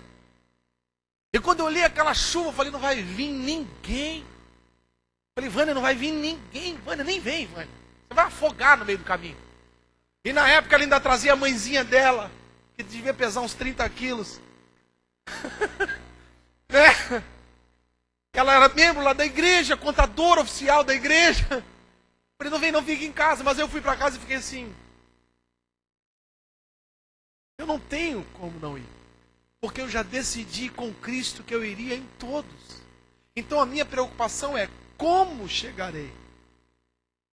E quando eu olhei aquela chuva, eu falei, não vai vir ninguém. Falei, Vânia, não vai vir ninguém. Vânia, nem vem, Vânia. Você vai afogar no meio do caminho. E na época ela ainda trazia a mãezinha dela, que devia pesar uns 30 quilos. É. Ela era membro lá da igreja, contadora oficial da igreja. Falei, não vem, não fica em casa. Mas eu fui para casa e fiquei assim. Eu não tenho como não ir. Porque eu já decidi com Cristo que eu iria em todos. Então a minha preocupação é como chegarei.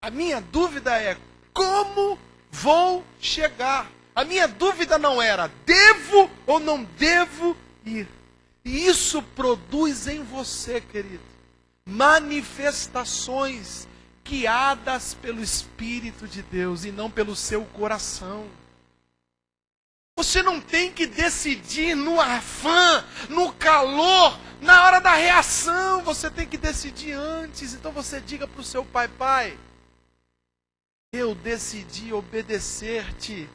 A minha dúvida é como vou chegar. A minha dúvida não era devo ou não devo ir. E isso produz em você, querido, manifestações guiadas pelo Espírito de Deus e não pelo seu coração. Você não tem que decidir no afã, no calor, na hora da reação. Você tem que decidir antes. Então você diga para o seu pai: pai, eu decidi obedecer-te,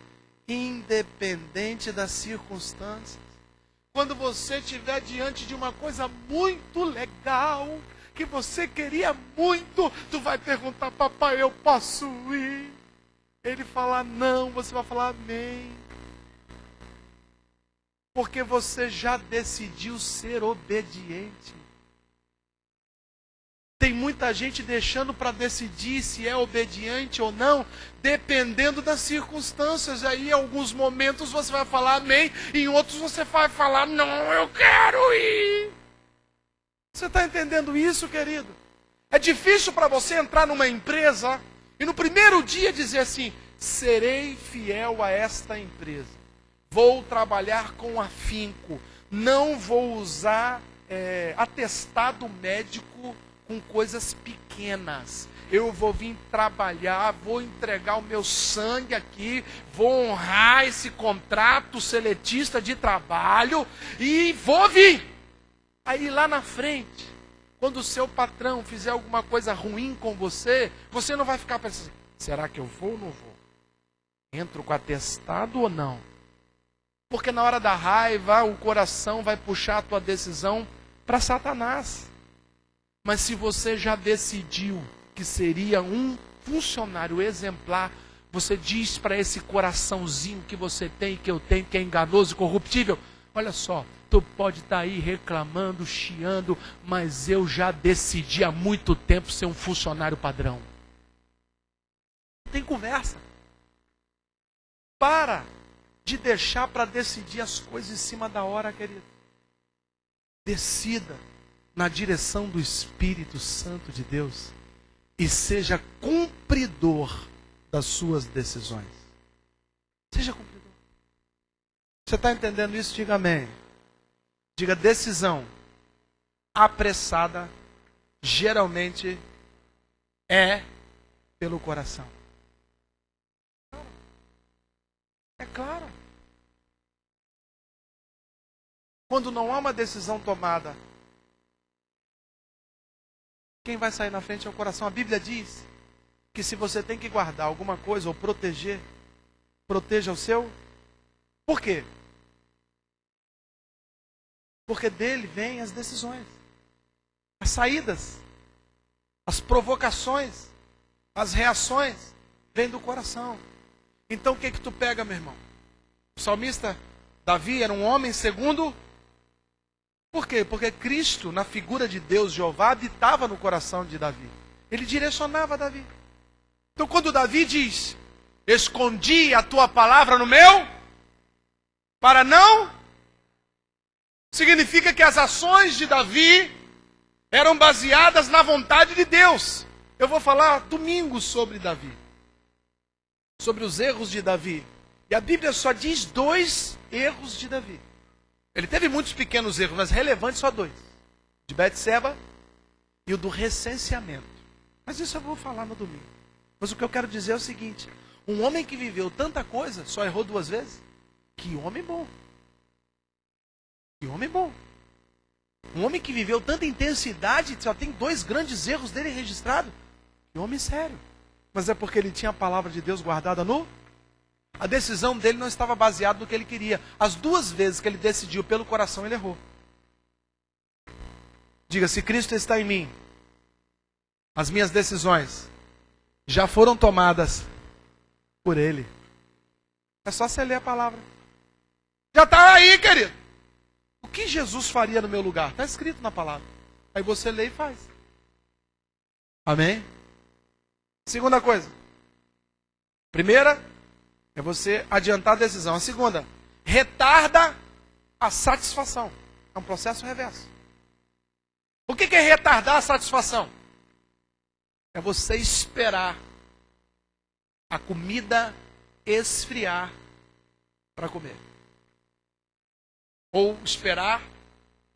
independente das circunstâncias. Quando você estiver diante de uma coisa muito legal, que você queria muito, tu vai perguntar: papai, eu posso ir? Ele falar não, você vai falar amém. Porque você já decidiu ser obediente. Tem muita gente deixando para decidir se é obediente ou não, dependendo das circunstâncias. Aí em alguns momentos você vai falar amém, e em outros você vai falar não, eu quero ir. Você está entendendo isso, querido? É difícil para você entrar numa empresa e no primeiro dia dizer assim: serei fiel a esta empresa. Vou trabalhar com afinco. Não vou usar atestado médico com coisas pequenas. Eu vou vir trabalhar, vou entregar o meu sangue aqui, vou honrar esse contrato seletista de trabalho e vou vir. Aí lá na frente, quando o seu patrão fizer alguma coisa ruim com você, você não vai ficar pensando: será que eu vou ou não vou? Entro com atestado ou não? Porque na hora da raiva, o coração vai puxar a tua decisão para Satanás. Mas se você já decidiu que seria um funcionário exemplar, você diz para esse coraçãozinho que você tem, que eu tenho, que é enganoso e corruptível: olha só, tu pode estar aí reclamando, chiando, mas eu já decidi há muito tempo ser um funcionário padrão. Não tem conversa. Para de deixar para decidir as coisas em cima da hora, querido. Decida na direção do Espírito Santo de Deus e seja cumpridor das suas decisões. Seja cumpridor. Você está entendendo isso? Diga amém. Diga: decisão apressada geralmente é pelo coração. É claro. Quando não há uma decisão tomada, quem vai sair na frente é o coração. A Bíblia diz que se você tem que guardar alguma coisa ou proteger, proteja o seu. Por quê? Porque dele vêm as decisões, as saídas, as provocações, as reações, vêm do coração. Então o que tu pega, meu irmão? O salmista Davi era um homem segundo. Por quê? Porque Cristo, na figura de Deus, Jeová, habitava no coração de Davi. Ele direcionava Davi. Então quando Davi diz: escondi a tua palavra no meu, para não, significa que as ações de Davi eram baseadas na vontade de Deus. Eu vou falar domingo sobre Davi, sobre os erros de Davi. E a Bíblia só diz 2 erros de Davi. Ele teve muitos pequenos erros, mas relevantes só 2. De Betseba e o do recenseamento. Mas isso eu vou falar no domingo. Mas o que eu quero dizer é o seguinte: um homem que viveu tanta coisa, só errou 2 vezes? Que homem bom. Que homem bom. Um homem que viveu tanta intensidade, só tem 2 grandes erros dele registrados. Que homem sério. Mas é porque ele tinha a palavra de Deus guardada no... A decisão dele não estava baseada no que ele queria. As 2 vezes que ele decidiu pelo coração, ele errou. Diga: se Cristo está em mim, as minhas decisões já foram tomadas por Ele. É só você ler a palavra. Já está aí, querido. O que Jesus faria no meu lugar? Está escrito na palavra. Aí você lê e faz. Amém? Segunda coisa. Primeira é você adiantar a decisão. A segunda, retarda a satisfação. É um processo reverso. O que é retardar a satisfação? É você esperar a comida esfriar para comer. Ou esperar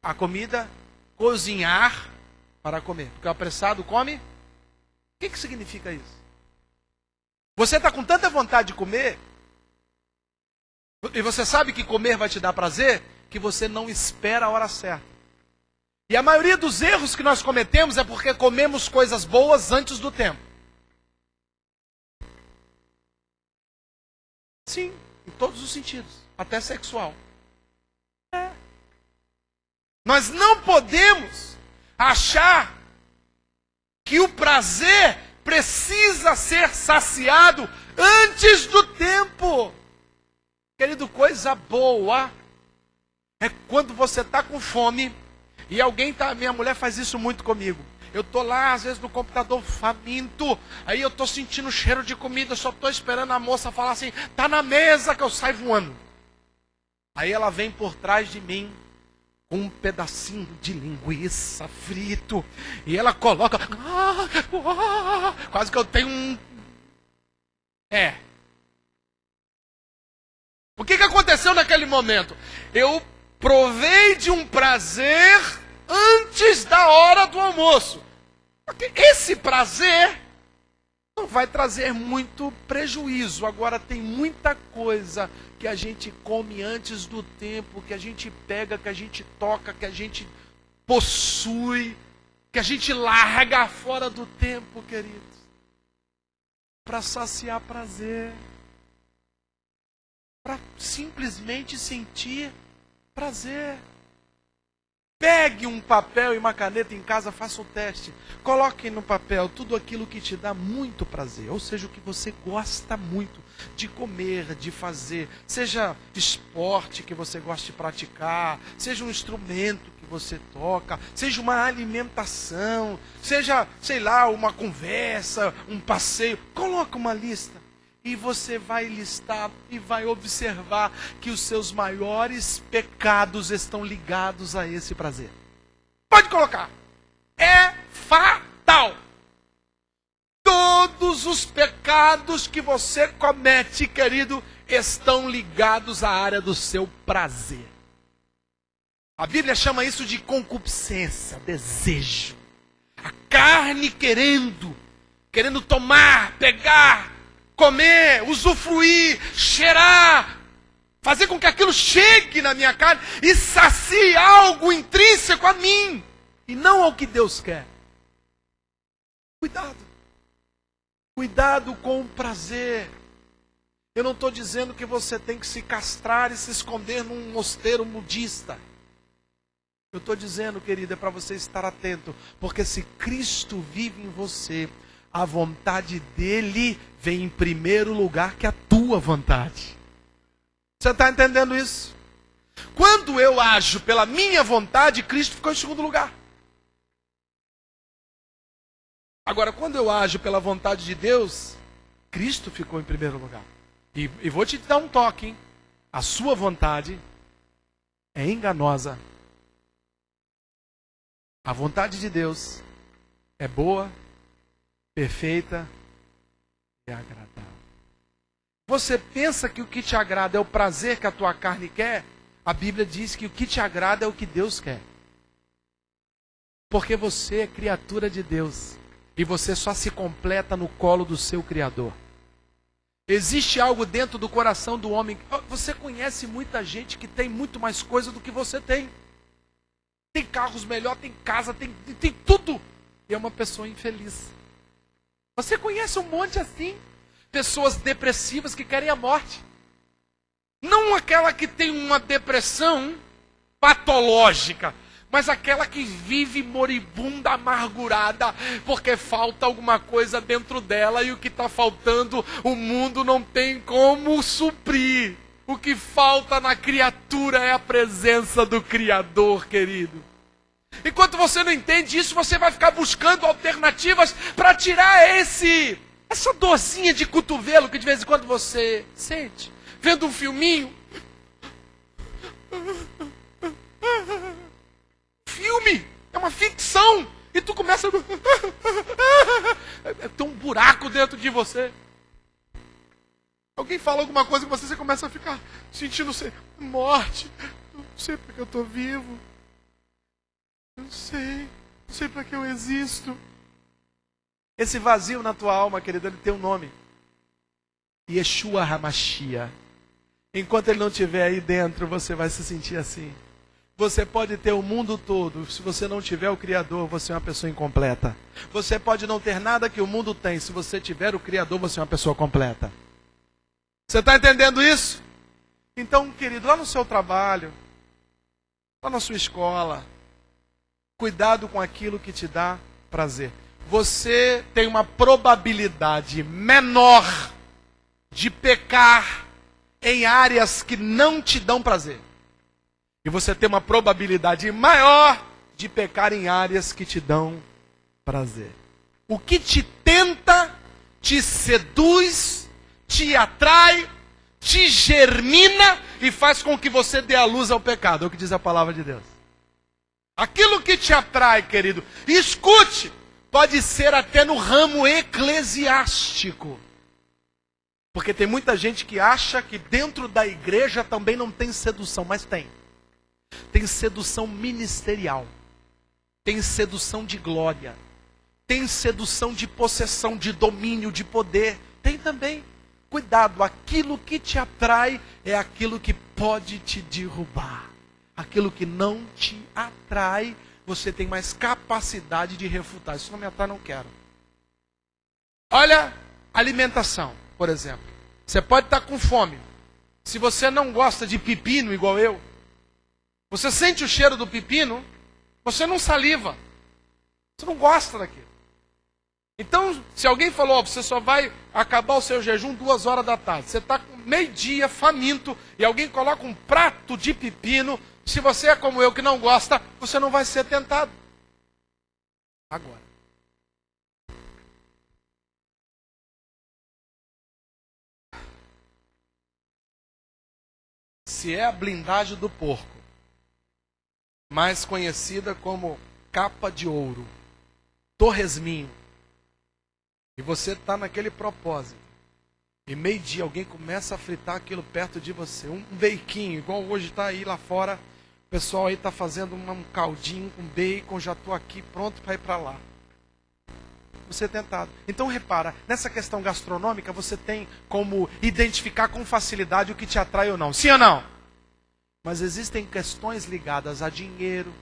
a comida cozinhar para comer. Porque o apressado come. O que significa isso? Você está com tanta vontade de comer, e você sabe que comer vai te dar prazer, que você não espera a hora certa. E a maioria dos erros que nós cometemos é porque comemos coisas boas antes do tempo. Sim, em todos os sentidos, até sexual. Nós não podemos achar que o prazer precisa ser saciado antes do tempo. Querido, coisa boa é quando você está com fome e alguém está... Minha mulher faz isso muito comigo. Eu estou lá, às vezes, no computador faminto, aí eu estou sentindo cheiro de comida, eu só estou esperando a moça falar assim, está na mesa, que eu saio voando. Aí ela vem por trás de mim com um pedacinho de linguiça frito, e ela coloca, quase que eu tenho um... O que aconteceu naquele momento? Eu provei de um prazer antes da hora do almoço. Porque esse prazer não vai trazer muito prejuízo. Agora tem muita coisa que a gente come antes do tempo, que a gente pega, que a gente toca, que a gente possui, que a gente larga fora do tempo, queridos, para saciar prazer, para simplesmente sentir prazer. Pegue um papel e uma caneta em casa, faça o teste. Coloque no papel tudo aquilo que te dá muito prazer. Ou seja, o que você gosta muito de comer, de fazer. Seja esporte que você gosta de praticar. Seja um instrumento que você toca. Seja uma alimentação. Seja, sei lá, uma conversa, um passeio. Coloque uma lista. E você vai listar e vai observar que os seus maiores pecados estão ligados a esse prazer. Pode colocar. É fatal. Todos os pecados que você comete, querido, estão ligados à área do seu prazer. A Bíblia chama isso de concupiscência, desejo. A carne querendo tomar, pegar, comer, usufruir, cheirar, fazer com que aquilo chegue na minha carne e sacie algo intrínseco a mim e não ao que Deus quer. Cuidado. Cuidado com o prazer. Eu não estou dizendo que você tem que se castrar e se esconder num mosteiro budista. Eu estou dizendo, querido, é para você estar atento, porque se Cristo vive em você, a vontade dele vem em primeiro lugar que a tua vontade. Você está entendendo isso? Quando eu ajo pela minha vontade, Cristo ficou em segundo lugar. Agora, quando eu ajo pela vontade de Deus, Cristo ficou em primeiro lugar. E vou te dar um toque, hein? A sua vontade é enganosa. A vontade de Deus é boa, perfeita e agradável. Você pensa que o que te agrada é o prazer que a tua carne quer? A Bíblia diz que o que te agrada é o que Deus quer. Porque você é criatura de Deus. E você só se completa no colo do seu Criador. Existe algo dentro do coração do homem. Você conhece muita gente que tem muito mais coisa do que você tem. Tem carros melhores, tem casa, tem tudo. E é uma pessoa infeliz. Você conhece um monte assim, pessoas depressivas que querem a morte. Não aquela que tem uma depressão patológica, mas aquela que vive moribunda, amargurada, porque falta alguma coisa dentro dela e o que está faltando, o mundo não tem como suprir. O que falta na criatura é a presença do Criador, querido. Enquanto você não entende isso, você vai ficar buscando alternativas para tirar essa dorzinha de cotovelo que de vez em quando você sente. Vendo um filminho. É uma ficção. E tu começa... Tem um buraco dentro de você. Alguém fala alguma coisa com você começa a ficar sentindo morte. Eu não sei porque eu estou vivo. Eu não sei para que eu existo. Esse vazio na tua alma, querido, ele tem um nome. Yeshua HaMashiach. Enquanto ele não estiver aí dentro, você vai se sentir assim. Você pode ter o mundo todo, se você não tiver o Criador, você é uma pessoa incompleta. Você pode não ter nada que o mundo tem, se você tiver o Criador, você é uma pessoa completa. Você está entendendo isso? Então, querido, lá no seu trabalho, lá na sua escola, cuidado com aquilo que te dá prazer. Você tem uma probabilidade menor de pecar em áreas que não te dão prazer. E você tem uma probabilidade maior de pecar em áreas que te dão prazer. O que te tenta, te seduz, te atrai, te germina e faz com que você dê a luz ao pecado. É o que diz a palavra de Deus. Aquilo que te atrai, querido, escute, pode ser até no ramo eclesiástico. Porque tem muita gente que acha que dentro da igreja também não tem sedução, mas tem. Tem sedução ministerial. Tem sedução de glória. Tem sedução de possessão, de domínio, de poder. Tem também. Cuidado, aquilo que te atrai é aquilo que pode te derrubar. Aquilo que não te atrai, você tem mais capacidade de refutar. Isso não me atrai, não quero. Olha, alimentação, por exemplo. Você pode estar com fome. Se você não gosta de pepino igual eu, você sente o cheiro do pepino, você não saliva. Você não gosta daquilo. Então, se alguém falou, você só vai acabar o seu jejum 2 horas da tarde. Você está com meio-dia, faminto, e alguém coloca um prato de pepino. Se você é como eu que não gosta, você não vai ser tentado. Agora. Se é a blindagem do porco, mais conhecida como capa de ouro, torresminho, e você está naquele propósito, e meio-dia alguém começa a fritar aquilo perto de você, um beiquinho, igual hoje está aí lá fora, o pessoal aí está fazendo um caldinho com bacon, já estou aqui pronto para ir para lá. Você é tentado. Então repara, nessa questão gastronômica você tem como identificar com facilidade o que te atrai ou não. Sim ou não? Mas existem questões ligadas a dinheiro,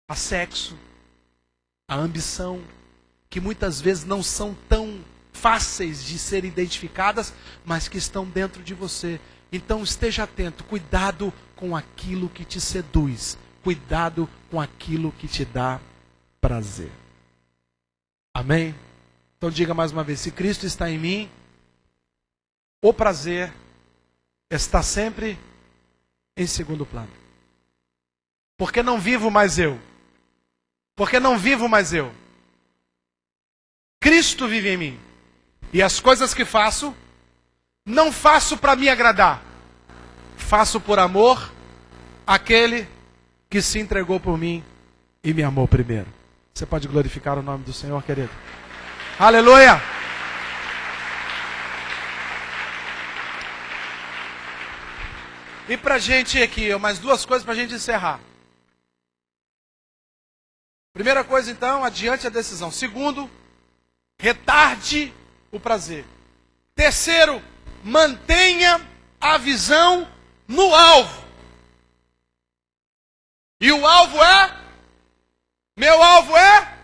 a sexo, a ambição, que muitas vezes não são tão fáceis de ser identificadas, mas que estão dentro de você. Então esteja atento, cuidado com aquilo que te seduz, cuidado com aquilo que te dá prazer. Amém? Então diga mais uma vez, se Cristo está em mim, o prazer está sempre em segundo plano. Porque não vivo mais eu. Porque não vivo mais eu. Cristo vive em mim. E as coisas que faço, não faço para me agradar. Faço por amor àquele que se entregou por mim e me amou primeiro. Você pode glorificar o nome do Senhor, querido? Aleluia! E pra gente aqui, mais 2 coisas pra gente encerrar. Primeira coisa então, adiante a decisão. Segundo, retarde o prazer. Terceiro, mantenha a visão no alvo. E o alvo é? Meu alvo é?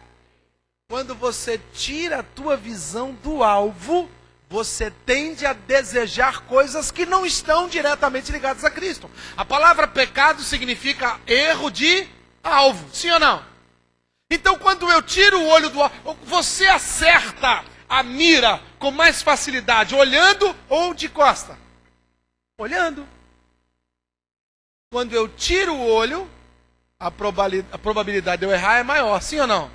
Quando você tira a tua visão do alvo, você tende a desejar coisas que não estão diretamente ligadas a Cristo. A palavra pecado significa erro de alvo, sim ou não? Então quando eu tiro o olho do alvo, você acerta a mira com mais facilidade, olhando ou de costa? Olhando. Quando eu tiro o olho, a probabilidade de eu errar é maior, sim ou não?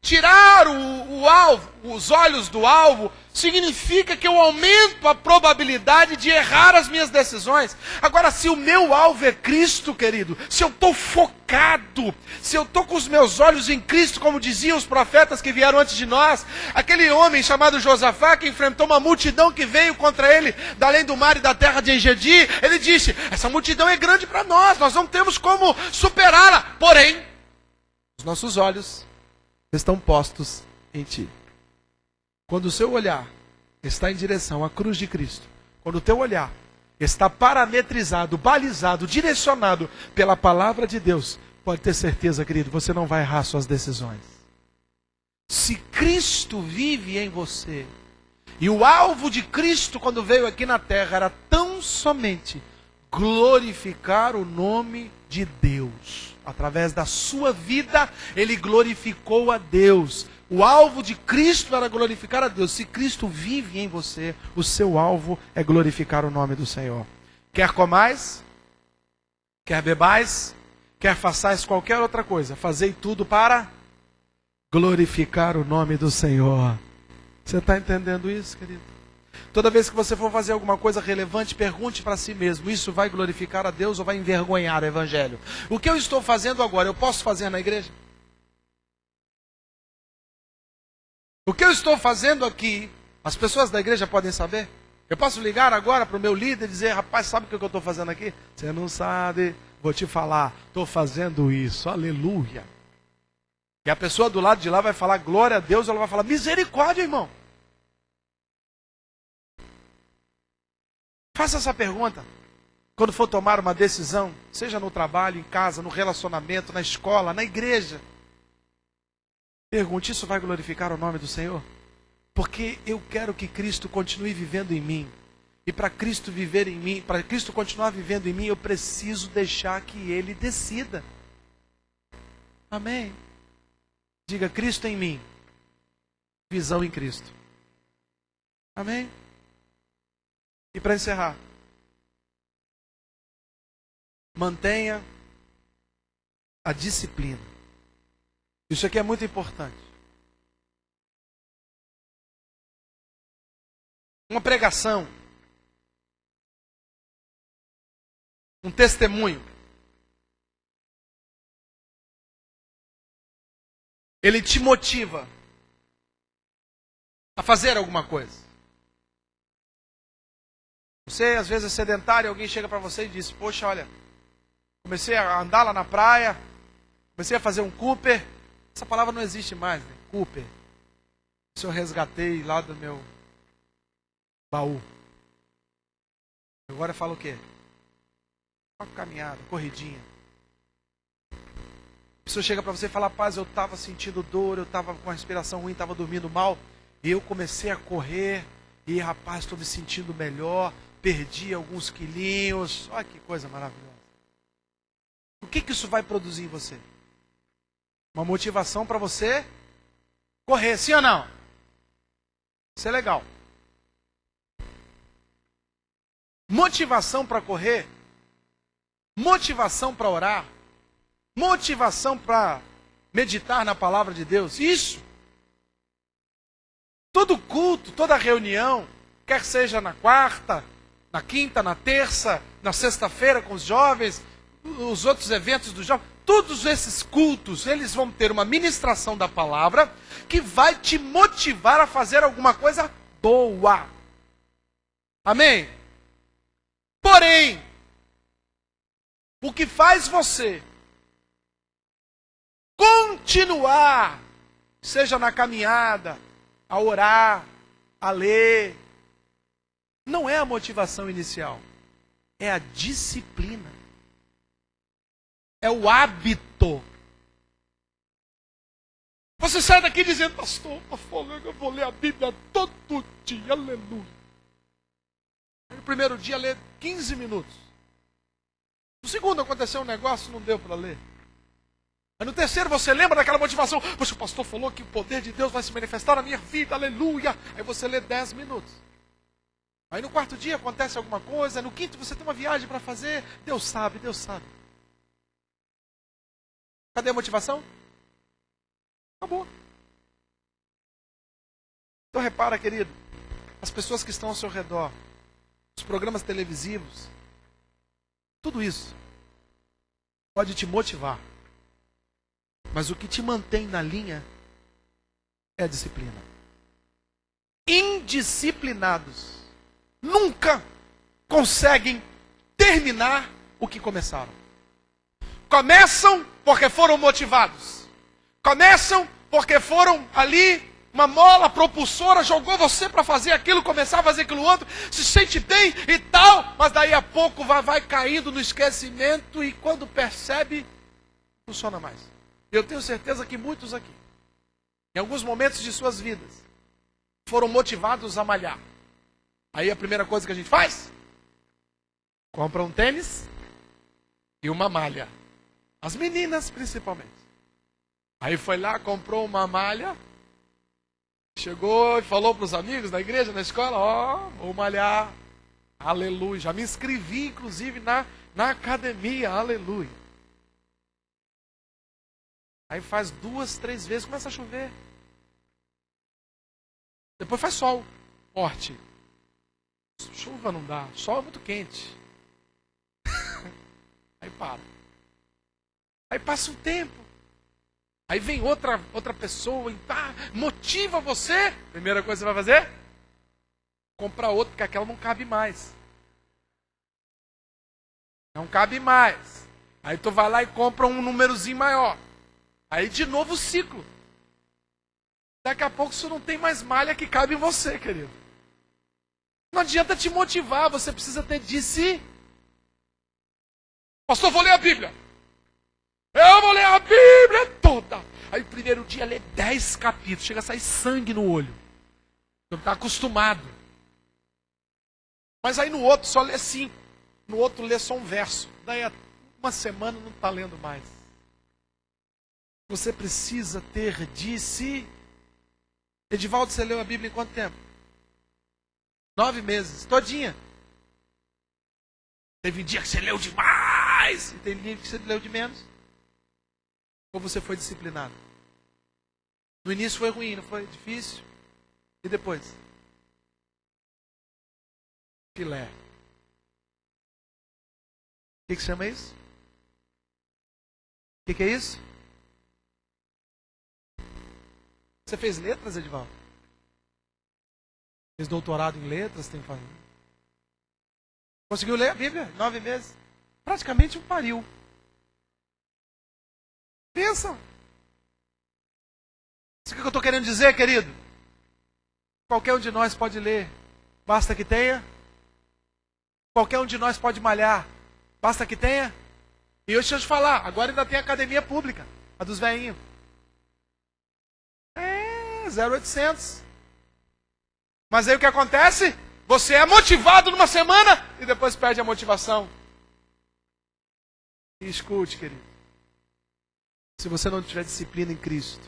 Tirar o alvo, os olhos do alvo, significa que eu aumento a probabilidade de errar as minhas decisões. Agora, se o meu alvo é Cristo, querido, se eu estou focado, se eu estou com os meus olhos em Cristo, como diziam os profetas que vieram antes de nós, aquele homem chamado Josafá, que enfrentou uma multidão que veio contra ele, da além do mar e da terra de Engedi, ele disse, essa multidão é grande para nós não temos como superá-la, porém, os nossos olhos estão postos em ti. Quando o seu olhar está em direção à cruz de Cristo, quando o teu olhar está parametrizado, balizado, direcionado pela palavra de Deus, pode ter certeza, querido, você não vai errar suas decisões. Se Cristo vive em você, e o alvo de Cristo quando veio aqui na terra era tão somente glorificar o nome de Deus. Através da sua vida, ele glorificou a Deus. O alvo de Cristo era glorificar a Deus. Se Cristo vive em você, o seu alvo é glorificar o nome do Senhor. Quer comais, quer bebais, quer façais qualquer outra coisa, fazei tudo para glorificar o nome do Senhor. Você está entendendo isso, querido? Toda vez que você for fazer alguma coisa relevante, pergunte para si mesmo, isso vai glorificar a Deus ou vai envergonhar o Evangelho? O que eu estou fazendo agora, eu posso fazer na igreja? O que eu estou fazendo aqui, as pessoas da igreja podem saber? Eu posso ligar agora para o meu líder e dizer, rapaz, sabe o que eu estou fazendo aqui? Você não sabe, vou te falar, estou fazendo isso, aleluia. E a pessoa do lado de lá vai falar, glória a Deus, ela vai falar, misericórdia, irmão. Faça essa pergunta. Quando for tomar uma decisão, seja no trabalho, em casa, no relacionamento, na escola, na igreja. Pergunte, isso vai glorificar o nome do Senhor? Porque eu quero que Cristo continue vivendo em mim. E para Cristo viver em mim, para Cristo continuar vivendo em mim, eu preciso deixar que Ele decida. Amém? Diga, Cristo em mim. Visão em Cristo. Amém? E para encerrar, mantenha a disciplina. Isso aqui é muito importante. Uma pregação, um testemunho, ele te motiva a fazer alguma coisa. Você às vezes é sedentário, alguém chega para você e diz, poxa, olha, comecei a andar lá na praia, comecei a fazer um Cooper. Essa palavra não existe mais, né? Cooper. Isso eu resgatei lá do meu baú. Agora eu falo o quê? Uma caminhada, corridinha. A pessoa chega para você e fala, rapaz, eu estava sentindo dor, eu estava com a respiração ruim, estava dormindo mal. E eu comecei a correr e, rapaz, estou me sentindo melhor. Perdi alguns quilinhos. Olha que coisa maravilhosa. O que isso vai produzir em você? Uma motivação para você correr, sim ou não? Isso é legal. Motivação para correr, motivação para orar, motivação para meditar na palavra de Deus. Isso. Todo culto, toda reunião, quer seja na quarta, na quinta, na terça, na sexta-feira com os jovens, os outros eventos dos jovens, todos esses cultos, eles vão ter uma ministração da palavra que vai te motivar a fazer alguma coisa boa. Amém? Porém, o que faz você continuar, seja na caminhada, a orar, a ler, não é a motivação inicial, é a disciplina. É o hábito. Você sai daqui dizendo, pastor, eu vou ler a Bíblia todo dia, aleluia. No primeiro dia, lê 15 minutos. No segundo, aconteceu um negócio, não deu para ler. Aí no terceiro, você lembra daquela motivação, poxa, o pastor falou que o poder de Deus vai se manifestar na minha vida, aleluia. Aí você lê 10 minutos. Aí no quarto dia, acontece alguma coisa. No quinto, você tem uma viagem para fazer. Deus sabe, Deus sabe. Cadê a motivação? Acabou. senhor repara, querido, as pessoas que estão ao seu redor, os programas televisivos, tudo isso pode te motivar. Mas o que te mantém na linha é a disciplina. Indisciplinados nunca conseguem terminar o que começaram. Começam porque foram motivados. Começam porque foram ali, uma mola propulsora jogou você para fazer aquilo, começar a fazer aquilo outro, se sente bem e tal, mas daí a pouco vai caindo no esquecimento e quando percebe, não funciona mais. Eu tenho certeza que muitos aqui, em alguns momentos de suas vidas, foram motivados a malhar. Aí a primeira coisa que a gente faz? Compra um tênis e uma malha. As meninas principalmente. Aí foi lá, comprou uma malha, chegou e falou para os amigos da igreja, na escola, ó, vou malhar, aleluia. Já me inscrevi, inclusive, na academia, aleluia. Aí faz 2, 3 vezes, começa a chover. Depois faz sol forte. Chuva não dá, sol é muito quente. Aí para. Aí passa um tempo. Aí vem outra pessoa e tá, motiva você. Primeira coisa que você vai fazer? Comprar outra, porque aquela não cabe mais. Não cabe mais. Aí tu vai lá e compra um númerozinho maior. Aí de novo o ciclo. Daqui a pouco isso não tem mais malha que cabe em você, querido. Não adianta te motivar, você precisa ter disciplina. Pastor, vou ler a Bíblia. Eu vou ler a Bíblia toda. Aí o primeiro dia lê 10 capítulos, chega a sair sangue no olho. Não está acostumado. Mas aí no outro só lê 5. No outro lê só um verso. Daí uma semana não está lendo mais. Você precisa ter disciplina. Edivaldo, você leu a Bíblia em quanto tempo? 9 meses, todinha. Teve um dia que você leu demais, e tem dia que você leu de menos. Ou você foi disciplinado? No início foi ruim, não foi? Difícil. E depois? Filé. O que chama isso? O que é isso? Você fez letras, Edivaldo? Fez doutorado em letras, tem falado. Conseguiu ler a Bíblia? 9 meses. Praticamente um pariu. Pensa. Isso que eu estou querendo dizer, querido. Qualquer um de nós pode ler. Basta que tenha. Qualquer um de nós pode malhar. Basta que tenha. E deixa eu te falar, agora ainda tem academia pública. A dos velhinhos. 0,800. Mas aí o que acontece? Você é motivado numa semana e depois perde a motivação. E escute, querido. Se você não tiver disciplina em Cristo,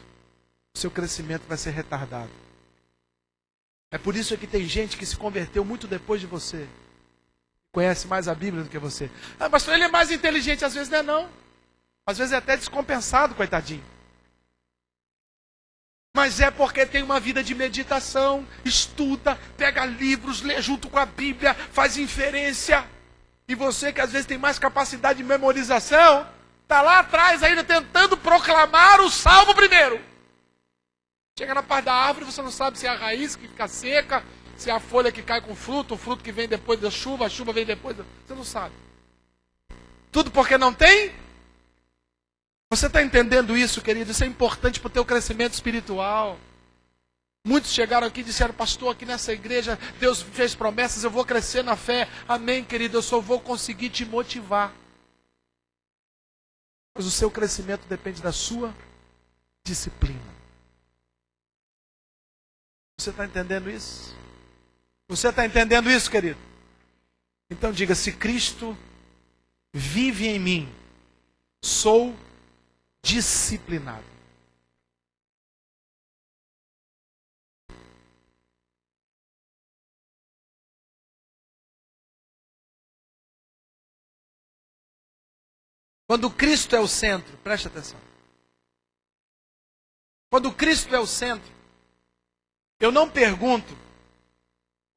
o seu crescimento vai ser retardado. É por isso que tem gente que se converteu muito depois de você. Conhece mais a Bíblia do que você. Ah, pastor, ele é mais inteligente. Às vezes não é não. Às vezes é até descompensado, coitadinho. Mas é porque tem uma vida de meditação, estuda, pega livros, lê junto com a Bíblia, faz inferência. E você que às vezes tem mais capacidade de memorização, está lá atrás ainda tentando proclamar o salmo primeiro. Chega na parte da árvore, você não sabe se é a raiz que fica seca, se é a folha que cai com o fruto que vem depois da chuva, a chuva vem depois Você não sabe. Tudo porque não tem. Você está entendendo isso, querido? Isso é importante para o teu crescimento espiritual. Muitos chegaram aqui e disseram, pastor, aqui nessa igreja, Deus fez promessas, eu vou crescer na fé. Amém, querido, eu só vou conseguir te motivar. Mas o seu crescimento depende da sua disciplina. Você está entendendo isso? Você está entendendo isso, querido? Então diga, se Cristo vive em mim, sou disciplinado. Quando Cristo é o centro, preste atenção. Quando Cristo é o centro, eu não pergunto: o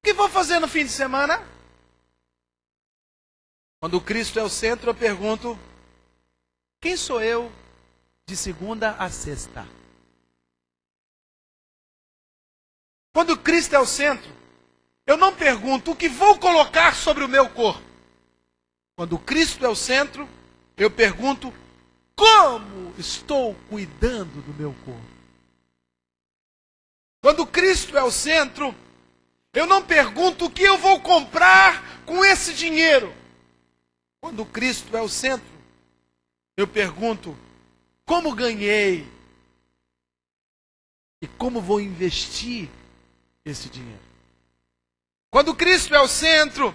que vou fazer no fim de semana? Quando Cristo é o centro, eu pergunto: quem sou eu de segunda a sexta? Quando Cristo é o centro, eu não pergunto o que vou colocar sobre o meu corpo. Quando Cristo é o centro, eu pergunto: como estou cuidando do meu corpo? Quando Cristo é o centro, eu não pergunto o que eu vou comprar com esse dinheiro. Quando Cristo é o centro, eu pergunto: como ganhei? E como vou investir esse dinheiro? Quando Cristo é o centro,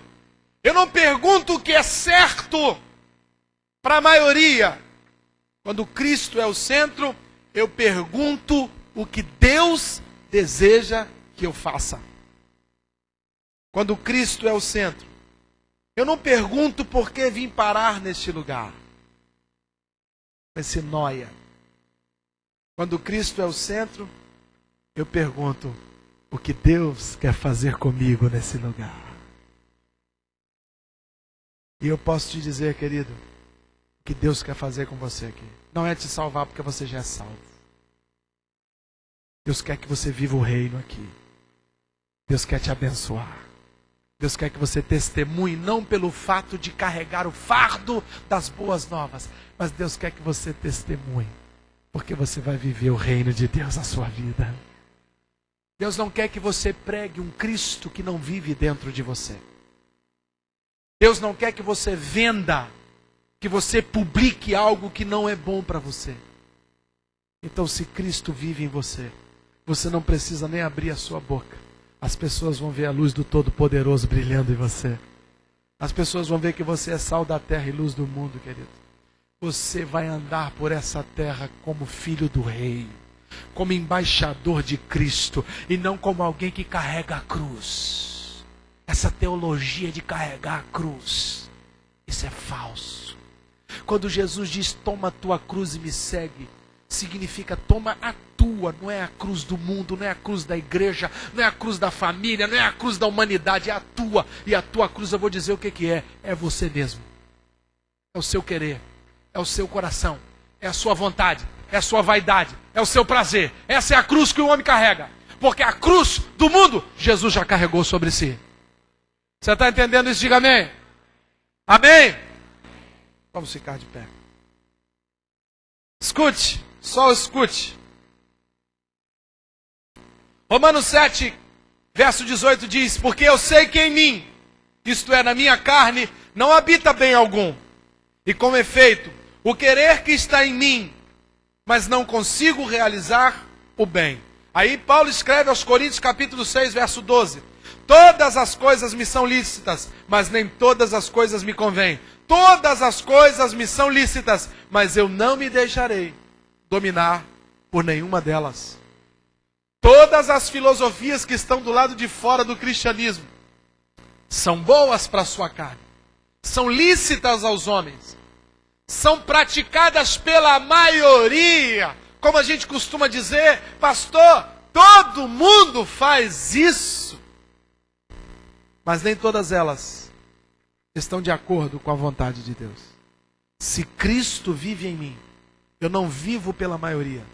eu não pergunto o que é certo para a maioria. Quando Cristo é o centro, eu pergunto o que Deus deseja que eu faça. Quando Cristo é o centro, eu não pergunto por que vim parar neste lugar. Esse nóia. Quando Cristo é o centro, eu pergunto o que Deus quer fazer comigo nesse lugar. E eu posso te dizer, querido, o que Deus quer fazer com você aqui não é te salvar porque você já é salvo. Deus quer que você viva o reino aqui. Deus quer te abençoar. Deus quer que você testemunhe, não pelo fato de carregar o fardo das boas novas, mas Deus quer que você testemunhe, porque você vai viver o reino de Deus na sua vida. Deus não quer que você pregue um Cristo que não vive dentro de você. Deus não quer que você venda, que você publique algo que não é bom para você. Então, se Cristo vive em você, você não precisa nem abrir a sua boca. As pessoas vão ver a luz do Todo-Poderoso brilhando em você. As pessoas vão ver que você é sal da terra e luz do mundo, querido. Você vai andar por essa terra como filho do rei, como embaixador de Cristo, e não como alguém que carrega a cruz. Essa teologia de carregar a cruz, isso é falso. Quando Jesus diz: toma a tua cruz e me segue, significa toma a tua, não é a cruz do mundo, não é a cruz da igreja, não é a cruz da família, não é a cruz da humanidade, é a tua. E a tua cruz, eu vou dizer o que é: é você mesmo. É o seu querer, é o seu coração, é a sua vontade, é a sua vaidade, é o seu prazer. Essa é a cruz que o homem carrega, porque a cruz do mundo, Jesus já carregou sobre si. Você está entendendo isso? Diga amém. Amém? Vamos ficar de pé. Escute, só escute. Romanos 7, verso 18 diz: porque eu sei que em mim, isto é, na minha carne, não habita bem algum. E com efeito, o querer que está em mim, mas não consigo realizar o bem. Aí Paulo escreve aos Coríntios capítulo 6, verso 12: todas as coisas me são lícitas, mas nem todas as coisas me convêm. Todas as coisas me são lícitas, mas eu não me deixarei dominar por nenhuma delas. Todas as filosofias que estão do lado de fora do cristianismo são boas para a sua carne, são lícitas aos homens, são praticadas pela maioria. Como a gente costuma dizer: pastor, todo mundo faz isso. Mas nem todas elas estão de acordo com a vontade de Deus. Se Cristo vive em mim, eu não vivo pela maioria.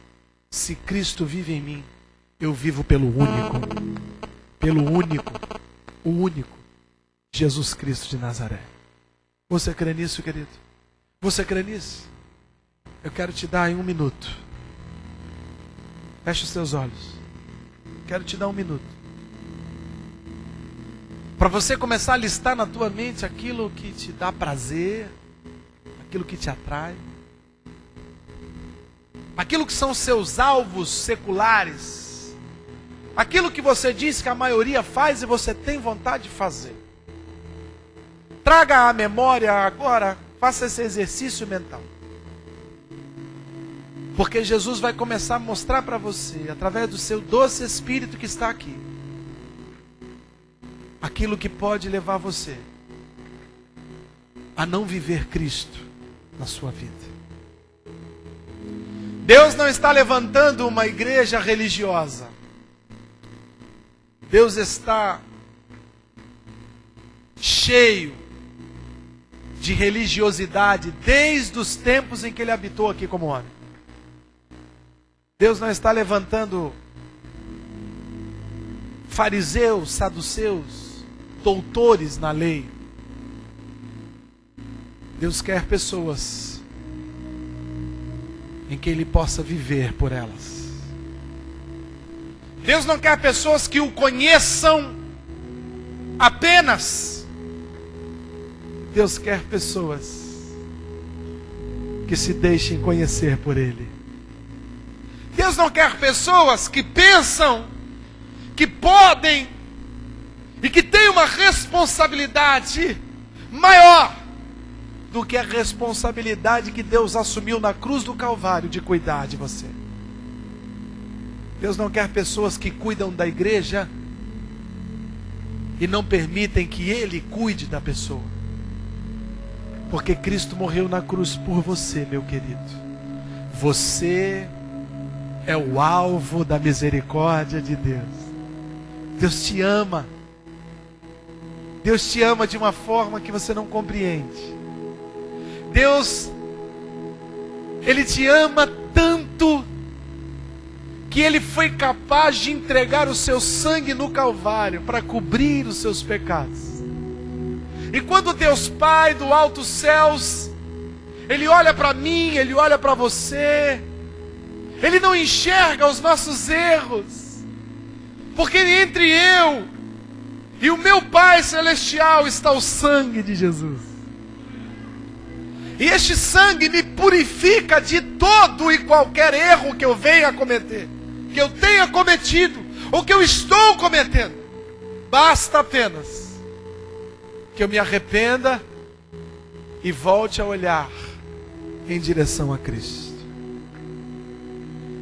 Se Cristo vive em mim, eu vivo pelo único, o único, Jesus Cristo de Nazaré. Você crê nisso, querido? Você crê nisso? Eu quero te dar em 1 minuto. Feche os seus olhos. Quero te dar 1 minuto. Para você começar a listar na tua mente aquilo que te dá prazer, aquilo que te atrai, aquilo que são seus alvos seculares, aquilo que você diz que a maioria faz e você tem vontade de fazer. Traga à memória agora, faça esse exercício mental. Porque Jesus vai começar a mostrar para você, através do seu doce Espírito que está aqui, aquilo que pode levar você a não viver Cristo na sua vida. Deus não está levantando uma igreja religiosa. Deus está cheio de religiosidade desde os tempos em que Ele habitou aqui como homem. Deus não está levantando fariseus, saduceus, doutores na lei. Deus quer pessoas em que Ele possa viver por elas. Deus não quer pessoas que o conheçam apenas. Deus quer pessoas que se deixem conhecer por Ele. Deus não quer pessoas que pensam que podem e que têm uma responsabilidade maior do que a responsabilidade que Deus assumiu na cruz do Calvário de cuidar de você. Deus não quer pessoas que cuidam da igreja e não permitem que Ele cuide da pessoa. Porque Cristo morreu na cruz por você, meu querido. Você é o alvo da misericórdia de Deus. Deus te ama. Deus te ama de uma forma que você não compreende. Deus, Ele te ama tanto que Ele foi capaz de entregar o seu sangue no Calvário para cobrir os seus pecados. E quando Deus Pai do alto céus, Ele olha para mim, Ele olha para você, Ele não enxerga os nossos erros, porque entre eu e o meu Pai Celestial está o sangue de Jesus. E este sangue me purifica de todo e qualquer erro que eu venha a cometer, que eu tenha cometido, ou que eu estou cometendo. Basta apenas que eu me arrependa e volte a olhar em direção a Cristo.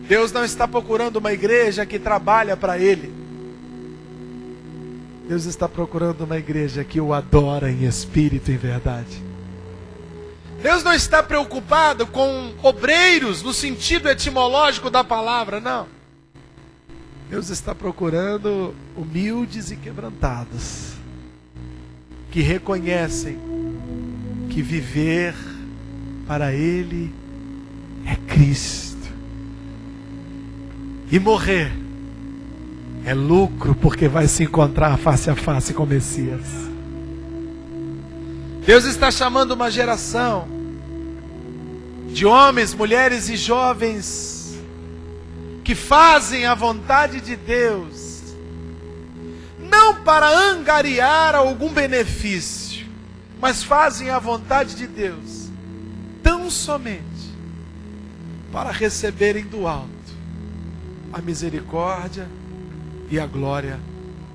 Deus não está procurando uma igreja que trabalha para Ele. Deus está procurando uma igreja que o adora em espírito e em verdade. Deus não está preocupado com obreiros no sentido etimológico da palavra, não. Deus está procurando humildes e quebrantados, que reconhecem que viver para Ele é Cristo. E morrer é lucro, porque vai se encontrar face a face com o Messias. Deus está chamando uma geração de homens, mulheres e jovens que fazem a vontade de Deus, não para angariar algum benefício, mas fazem a vontade de Deus tão somente para receberem do alto a misericórdia e a glória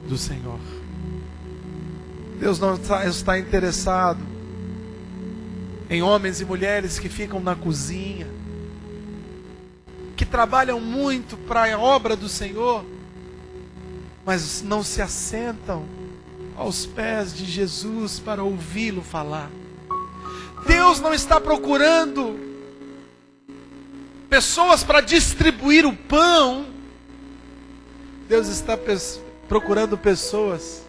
do Senhor. Deus não está interessado em homens e mulheres que ficam na cozinha, que trabalham muito para a obra do Senhor, mas não se assentam aos pés de Jesus para ouvi-lo falar. Deus não está procurando pessoas para distribuir o pão. Deus está procurando pessoas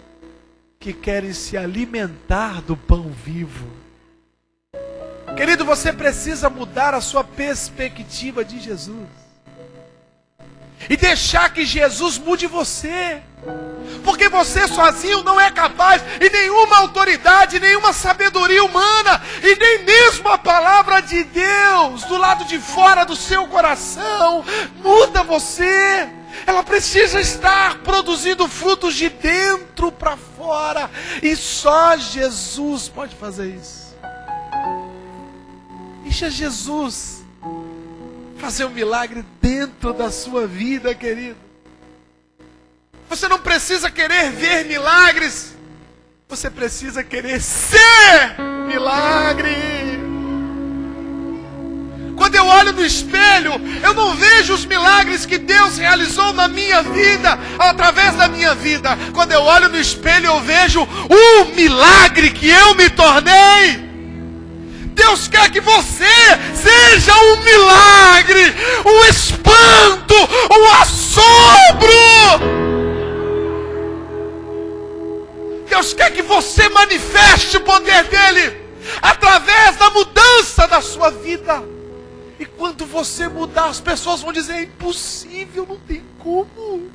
que querem se alimentar do pão vivo. Querido, você precisa mudar a sua perspectiva de Jesus e deixar que Jesus mude você, porque você sozinho não é capaz, e nenhuma autoridade, nenhuma sabedoria humana, e nem mesmo a palavra de Deus do lado de fora do seu coração muda você. Ela precisa estar produzindo frutos de dentro para fora, e só Jesus pode fazer isso. Deixa Jesus fazer um milagre dentro da sua vida, querido. Você não precisa querer ver milagres, você precisa querer ser milagre. Quando eu olho no espelho, eu não vejo os milagres que Deus realizou na minha vida, através da minha vida. Quando eu olho no espelho, eu vejo o milagre que eu me tornei. Deus quer que você seja um milagre, um espanto, um assombro. mudança na sua vida. E quando você mudar, as pessoas vão dizer: é impossível, não tem como.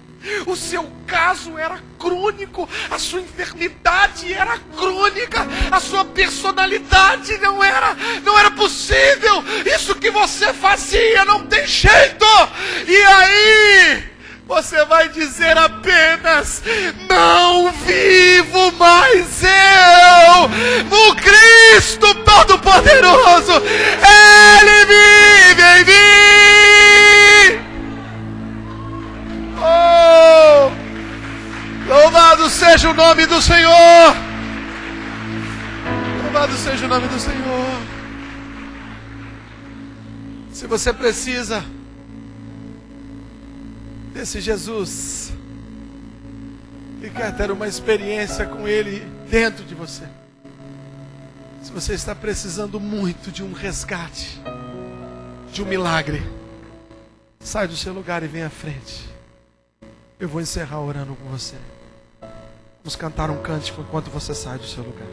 O seu caso era crônico, a sua enfermidade era crônica, a sua personalidade não era possível. Isso que você fazia não tem jeito. E aí você vai dizer apenas: não vivo mais eu, no Cristo Todo-Poderoso, Ele vive em mim. Oh, louvado seja o nome do Senhor. Louvado seja o nome do Senhor. Se você precisa desse Jesus e quer ter uma experiência com Ele dentro de você, se você está precisando muito de um resgate, de um milagre, sai do seu lugar e vem à frente. Eu vou encerrar orando com você. Vamos cantar um cântico enquanto você sai do seu lugar.